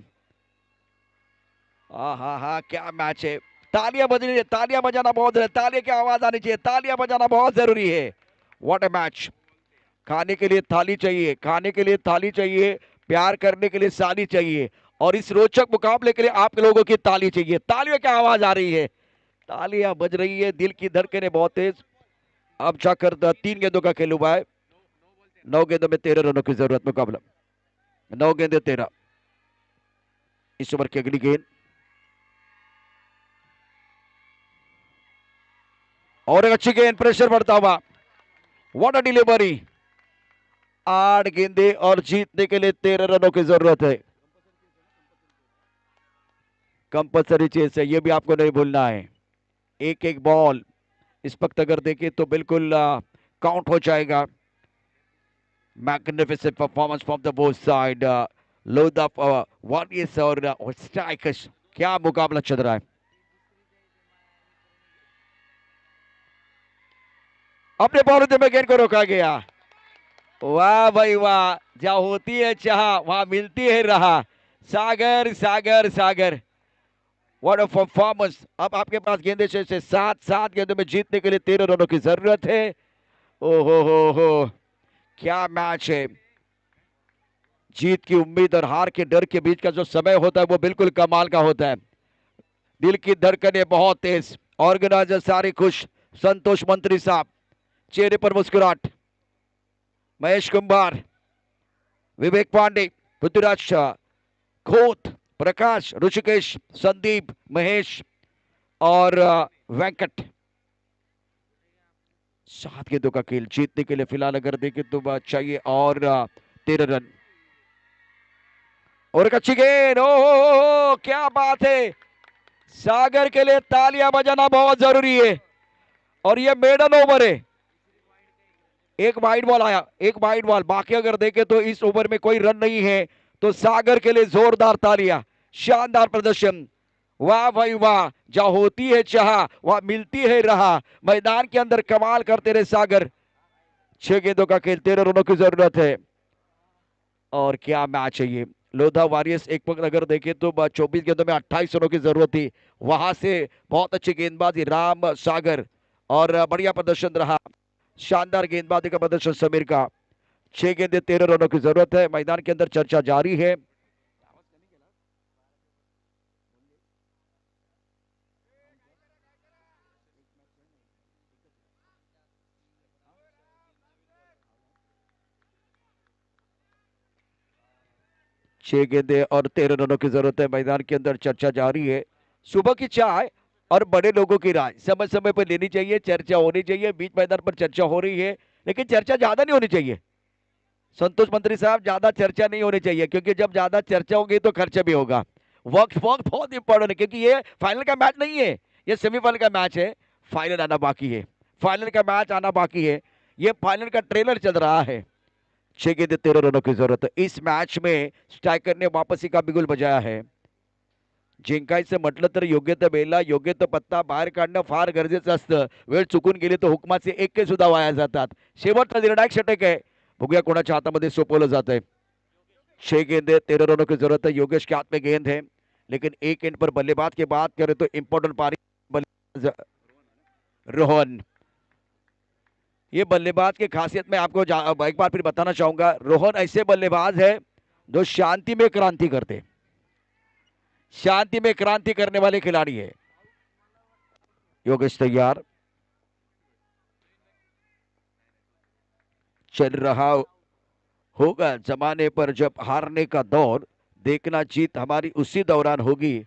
हाँ, क्या मैच है। तालियां बज रही है, तालियां बजाना बहुत जरूरी है, तालियां की आवाज आनी चाहिए, तालियां बजाना बहुत जरूरी है। What A match. खाने के लिए थाली चाहिए, खाने के लिए थाली चाहिए, प्यार करने के लिए साली चाहिए, और इस रोचक मुकाबले के लिए आप लोगों की ताली चाहिए। तालियों की आवाज आ रही है, तालियां बज रही है, दिल की धड़कनें बहुत तेज। अब जाकर 3 गेंदों का खेल हुआ है। 9 गेंदों में 13 रनों की जरूरत। मुकाबला 9 गेंदे 13। इस ओवर की अगली गेंद और एक अच्छी गेंद, प्रेशर बढ़ता हुआ। What a delivery. 8 गेंदे और जीतने के लिए 13 रनों की जरूरत है। कंपल्सरी चेस है, ये भी आपको नहीं भूलना है। एक एक बॉल इस वक्त अगर देखें तो बिल्कुल काउंट हो जाएगा। Magnificent performance from the both side. Load of warriors और स्ट्राइकर्स। क्या मुकाबला चल रहा है। अपने बॉलर में गेंद को रोका गया। वाह भाई वाह, जहां होती है चाह वहां मिलती है राह। Sagar Sagar Sagar, what a performance. अब आपके पास गेंदे से 7 गेंदों में जीतने के लिए 13 रनों की जरूरत है। ओहो हो, क्या मैच है। जीत की उम्मीद और हार के डर के बीच का जो समय होता है वो बिल्कुल कमाल का होता है। दिल की धड़कनें बहुत तेज, ऑर्गेनाइजर सारे खुश, संतोष मंत्री साहब चेहरे पर मुस्कुराहट। महेश कुंभार, विवेक पांडे, पृथ्वीराज शाह, खोत, प्रकाश, ऋषिकेश, संदीप, महेश और वेंकट। 7 गेंदों का खेल जीतने के लिए फिलहाल अगर देखें तो चाहिए और 13 रन। और एक अच्छी गेंद। ओ क्या बात है। सागर के लिए तालियां बजाना बहुत जरूरी है, और ये मेडन ओवर है। एक वाइड बॉल आया, एक वाइड बॉल। बाकी अगर देखें तो इस ओवर में कोई रन नहीं है, तो सागर के लिए जोरदार तालियां, शानदार प्रदर्शन। वाह भाई वाह, जहां होती है चाह वहां मिलती है राह। मैदान के अंदर कमाल करते रहे सागर। 6 गेंदों का खेल, 13 रनों की जरूरत है। और क्या मैच है ये। लोधा वॉरियर्स एक वक्त अगर देखें तो 24 गेंदों में 28 रनों की जरूरत थी। वहां से बहुत अच्छी गेंदबाजी राम सागर, और बढ़िया प्रदर्शन रहा, शानदार गेंदबाजी का प्रदर्शन समीर का। 6 गेंदे 13 रनों की जरूरत है। मैदान के अंदर चर्चा जारी है। छह गेंदे और 13 रनों की जरूरत है। मैदान के अंदर चर्चा जारी है। सुबह की चाय और बड़े लोगों की राय समय समय पर लेनी चाहिए, चर्चा होनी चाहिए। बीच मैदान पर चर्चा हो रही है, लेकिन चर्चा ज्यादा नहीं होनी चाहिए। संतोष मंत्री साहब, ज्यादा चर्चा नहीं होनी चाहिए, क्योंकि जब ज्यादा चर्चा होगी तो खर्चा भी होगा। वक्त वक्त बहुत इंपॉर्टेंट है, क्योंकि ये फाइनल का मैच नहीं है, ये सेमीफाइनल का मैच है। फाइनल आना बाकी है, फाइनल का मैच आना बाकी है। ये फाइनल का ट्रेलर चल रहा है। 6 गेंदे 13 रनों की जरूरत है। इस मैच में स्ट्राइकर ने वापसी का बिगुल बजाया है। जिंकायचं म्हटलं तर योग्य बेला, योग्य पत्ता बाहेर काढणं फार गरजेचं असतं. वेळ चुकून गेली तर हुकमाचे एक्के सुद्धा वाया जातात. शेवटचा निर्णायक षटक है, बघूया कोणाच्या हातामध्ये सोपवलं जात है। 6 गेंदे 13 रनों की जरूरत है। योगेश के हाथ में गेंद है, लेकिन एक एंड पर बल्लेबाज की बात करें तो इंपॉर्टेंट पारी बल्लेबाज रोहन। ये बल्लेबाज की खासियत मैं आपको एक बार फिर बताना चाहूंगा। रोहन ऐसे बल्लेबाज है जो शांति में क्रांति करते, शांति में क्रांति करने वाले खिलाड़ी है। योगेश तैयार, चल रहा होगा जमाने पर जब हारने का दौर, देखना जीत हमारी उसी दौरान होगी।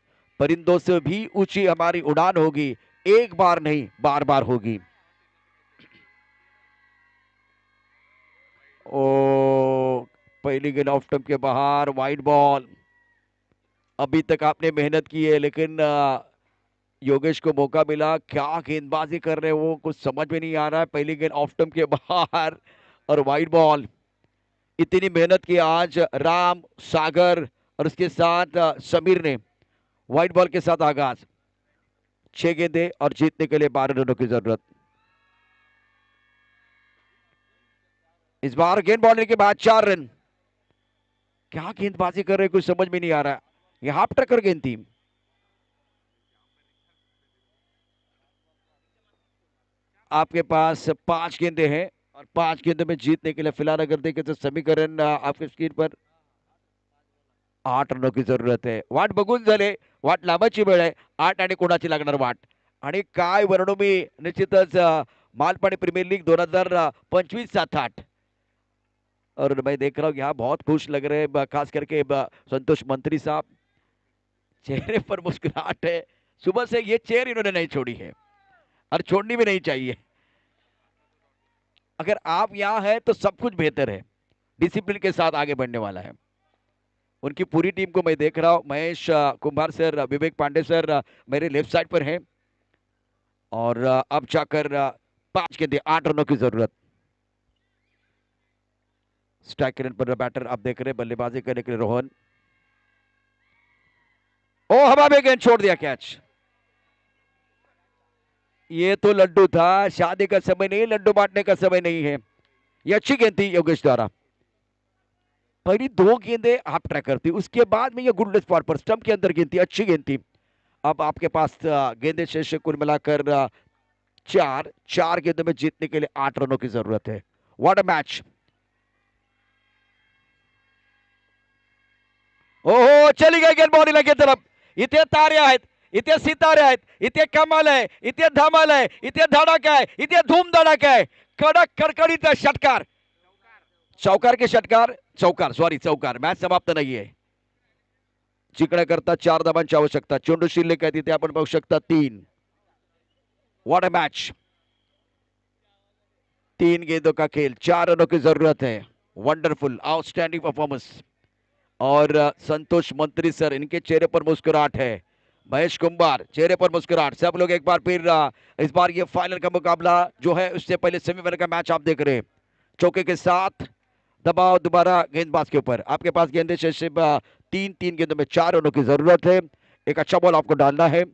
परिंदों से भी ऊंची हमारी उड़ान होगी, एक बार नहीं बार बार होगी। ओ पहली गेंद ऑफ स्टंप के बाहर, वाइड बॉल। अभी तक आपने मेहनत की है, लेकिन योगेश को मौका मिला, क्या गेंदबाजी कर रहे हैं वो, कुछ समझ में नहीं आ रहा है। पहली गेंद ऑफ स्टंप के बाहर और वाइड बॉल। इतनी मेहनत की आज राम, सागर और उसके साथ समीर ने वाइड बॉल के साथ आगाज। 6 गेंदें और जीतने के लिए 12 रनों की जरूरत। इस बार गेंद बॉलने के बाद 4 रन। क्या गेंदबाजी कर रहे हैं, कुछ समझ में नहीं आ रहा। यह हाफ ट्रैकर गेंद थी। आपके पास 5 गेंदे हैं और 5 गेंदों में जीतने के लिए फिलहाल अगर देखें तो समीकरण आपके स्क्रीन पर 8 रनों की जरूरत है। वाट बघून झाले, वाट लांबाची वेळ आहे। 8 आणि कोणाची लागणार वाट आणि काय वर्णू मी निश्चितच मालपाणी प्रीमियर लीग 2025-7-8 और मैं देख रहा हूँ यहाँ बहुत खुश लग रहे हैं, खास करके संतोष मंत्री साहब, चेहरे पर मुस्कुराहट है। सुबह से ये चेयर इन्होंने नहीं छोड़ी है और छोड़नी भी नहीं चाहिए। अगर आप यहाँ है तो सब कुछ बेहतर है, डिसिप्लिन के साथ आगे बढ़ने वाला है। उनकी पूरी टीम को मैं देख रहा हूं। महेश कुमार सर, विवेक पांडे सर मेरे लेफ्ट साइड पर हैं और अब जाकर 5 गेंदें 8 रनों की जरूरत। स्ट्राइक रेट पर बैटर आप देख रहे हैं, बल्लेबाजी करने के लिए रोहन। ओ हवा में गेंद छोड़ दिया, कैच। ये तो लड्डू था, शादी का समय नहीं, लड्डू बांटने का समय नहीं है। ये अच्छी गेंद थी योगेश द्वारा। पहली 2 गेंदें हाफ ट्रैकर थी, उसके बाद में ये गुड स्पॉट पर स्टंप के अंदर गेंद थी, अच्छी गेंद थी। अब आपके पास गेंदें शेष कुल मिलाकर 4 गेंदों में जीतने के लिए 8 रनों की जरूरत है। What a match. ओहो, चली गई गेंद बॉडी लगे तरफ। इथे तारे आहेत, इथे सितारे आहेत, इथे कमाल आहे, इथे धमाल आहे, इथे धडाका आहे, इथे धूम धडाका आहे। कडक कडकडीत षटकार, चौकार के षटकार, चौकार सॉरी चौकार। मॅच समाप्त नाहीये, जिंकण्याकरता 4 धावांची आवश्यकता। चेंडू शिल्लक आहे, तिथे आपण बघू शकता 3। What a match. 3 गेंदों का खेल, 4 रनों की जरूरत है। Wonderful, outstanding performance. और संतोष मंत्री सर, इनके चेहरे पर मुस्कुराहट है। महेश कुमार, चेहरे पर मुस्कुराहट। सब लोग एक बार फिर इस बार ये फाइनल का मुकाबला जो है, उससे पहले सेमीफाइनल का मैच आप देख रहे हैं। चौके के साथ दबाव दोबारा गेंदबाज के ऊपर। आपके पास गेंदे शेष 3 गेंदों में 4 रनों की जरूरत है। एक अच्छा बॉल आपको डालना है।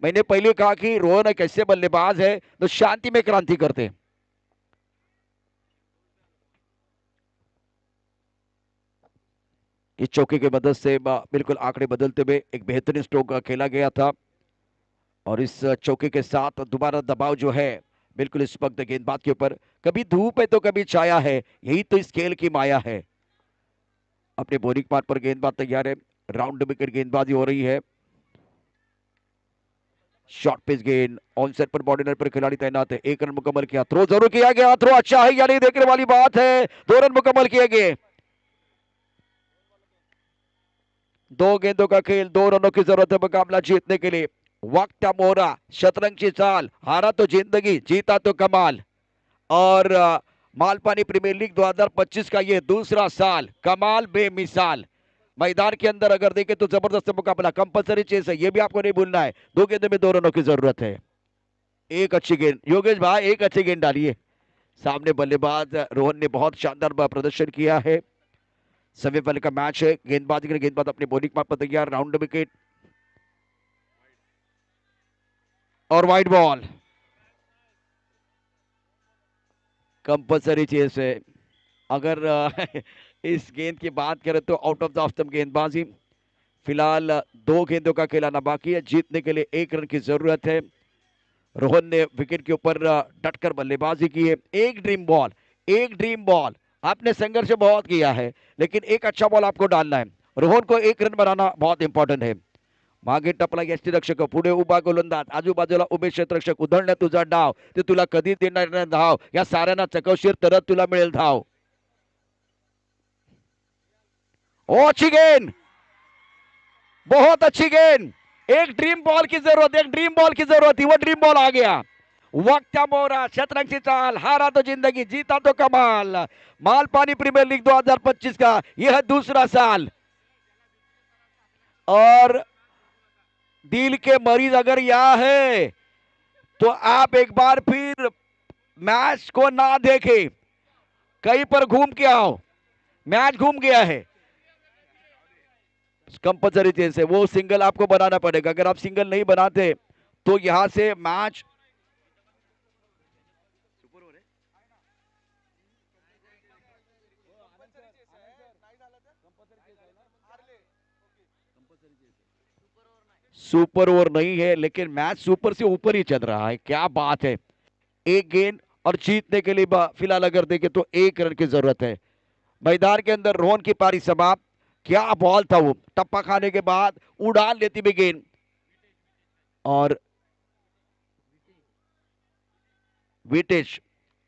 मैंने पहले कहा कि रोहन एक ऐसे बल्लेबाज है तो शांति में क्रांति करते हैं। इस चौके की मदद से बिल्कुल आंकड़े बदलते हुए एक बेहतरीन स्ट्रोक खेला गया था और इस चौके के साथ दोबारा दबाव जो है बिल्कुल इस वक्त गेंदबाज के ऊपर। कभी धूप है तो कभी छाया है, यही तो इस खेल की माया है। अपने बोरिंग पार्ट पर गेंदबाज तैयार है, राउंड विकेट गेंदबाजी हो रही है। शॉर्ट पिच गेंद, ऑन सेट पर बॉडी पर खिलाड़ी तैनात है। 1 रन मुकम्मल किया, थ्रो जरूर किया गया, थ्रो अच्छा है या नहीं देखने वाली बात है। 2 रन मुकम्मल किए गए। 2 गेंदों का खेल, 2 रनों की जरूरत है मुकाबला जीतने के लिए। वक्त मोहरा, शतरंज की चाल, हारा तो जिंदगी, जीता तो कमाल। और मालपानी प्रीमियर लीग 2025 का ये दूसरा साल, कमाल बेमिसाल। मैदान के अंदर अगर देखें तो जबरदस्त मुकाबला, कंपलसरी चेस है, ये भी आपको नहीं भूलना है। 2 गेंदों में 2 रनों की जरूरत है। एक अच्छी गेंद, योगेश भाई एक अच्छी गेंद डालिए। सामने बल्लेबाज रोहन ने बहुत शानदार प्रदर्शन किया है। सेमीफाइनल का मैच है, गेंदबाजी के लिए गेंदबाज अपने बॉलिंग पर तैयार। राउंड विकेट और वाइड बॉल, कंपलसरी चेस है। अगर इस गेंद की बात करें तो out of the off stump गेंदबाजी। फिलहाल 2 गेंदों का खेलाना बाकी है, जीतने के लिए 1 रन की जरूरत है। रोहन ने विकेट के ऊपर डटकर बल्लेबाजी की है। एक ड्रीम बॉल, आपने संघर्ष बहुत किया है लेकिन एक अच्छा बॉल आपको डालना है। रोहन को 1 रन बनाना बहुत इंपॉर्टंट है। मागे टपला यष्टीरक्षक, पुढे उभा गोलंदाज, आजूबाजूला उभे क्षेत्ररक्षक, उधळण्या तुझा डाव, ते तुला कधी देणार नाही धाव, या साऱ्यांना चकवशीर तरच तुला मिळेल धाव। ओ अच्छी गेंद, बहुत अच्छी गेंद। एक ड्रीम बॉल की जरूरत थी, वो ड्रीम बॉल आ गया। वक्त मोरा, शतरंज की चाल, हारा तो जिंदगी, जीता तो कमाल। मालपानी प्रीमियर लीग 2025 का यह दूसरा साल और दिल के मरीज अगर यहाँ है तो आप एक बार फिर मैच को ना देखें, कहीं पर घूम के आओ, मैच घूम गया है। कंपल्सरी चेंज है, वो सिंगल आपको बनाना पड़ेगा। अगर आप सिंगल नहीं बनाते तो यहां से मैच सुपर ओवर नहीं है, लेकिन मैच सुपर से ऊपर ही चल रहा है। क्या बात है, एक गेंद और जीतने के लिए फिलहाल अगर देखें तो 1 रन की जरूरत है। मैदान के अंदर रोहन की पारी समाप्त। क्या बॉल था वो, टप्पा खाने के बाद उड़ान लेती भी गेंद, और विटेज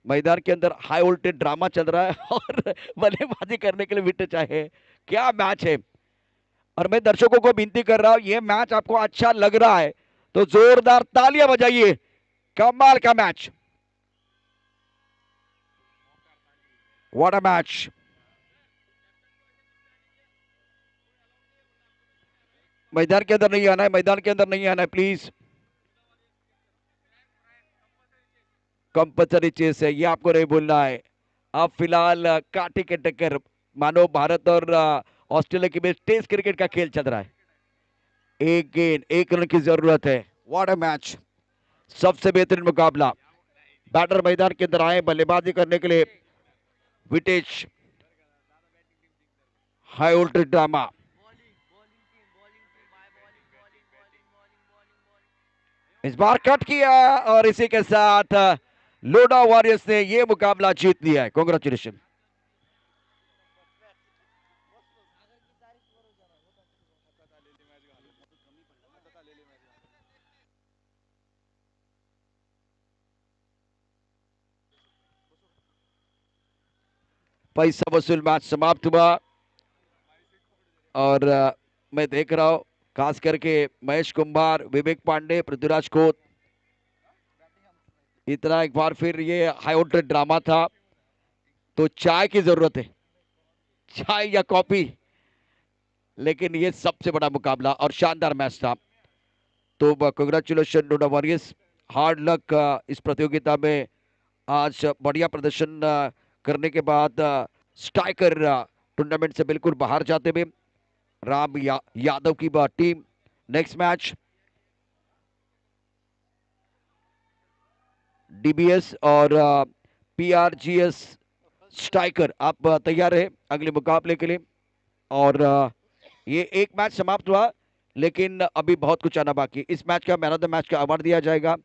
मैदान के अंदर हाई वोल्टेज ड्रामा चल रहा है और बल्लेबाजी करने के लिए विटेज आए। क्या मैच है, और मैं दर्शकों को विनती कर रहा हूं, ये मैच आपको अच्छा लग रहा है तो जोरदार तालियां बजाइए। कमाल का मैच, व्हाट अ मैच। मैदान के अंदर नहीं आना है, मैदान के अंदर नहीं आना है प्लीज। कंपल्सरी चेस है, ये आपको नहीं भूलना है। अब फिलहाल कांटे के टक्कर, मानो भारत और ऑस्ट्रेलिया के बीच टेस्ट क्रिकेट का खेल चल रहा है। एक गेंद 1 रन की जरूरत है। व्हाट अ मैच, सबसे बेहतरीन मुकाबला। बैटर मैदान के अंदर आए बल्लेबाजी करने के लिए। विटेज हाई वोल्टेज ड्रामा, इस बार कट किया और इसी के साथ लोडा वॉरियर्स ने यह मुकाबला जीत लिया है। कांग्रेचुलेशन। पैसा वसूल मैच समाप्त हुआ और मैं देख रहा हूं खास करके महेश कुंभार, विवेक पांडे, पृथ्वीराज कोत, इतना एक बार फिर ये हाई वोल्टेज ड्रामा था। तो चाय की जरूरत है, चाय या कॉफी, लेकिन ये सबसे बड़ा मुकाबला और शानदार मैच था। तो कांग्रेचुलेशन लोडा वॉरियर्स, हार्ड लक इस प्रतियोगिता में। आज बढ़िया प्रदर्शन करने के बाद स्ट्राइकर टूर्नामेंट से बिल्कुल बाहर जाते हुए राम यादव की टीम। नेक्स्ट मैच डीबीएस और पीआरजीएस स्ट्राइकर, आप तैयार है अगले मुकाबले के लिए। और ये एक मैच समाप्त हुआ, लेकिन अभी बहुत कुछ आना बाकी। इस मैच का मैन ऑफ द मैच का अवार्ड दिया जाएगा।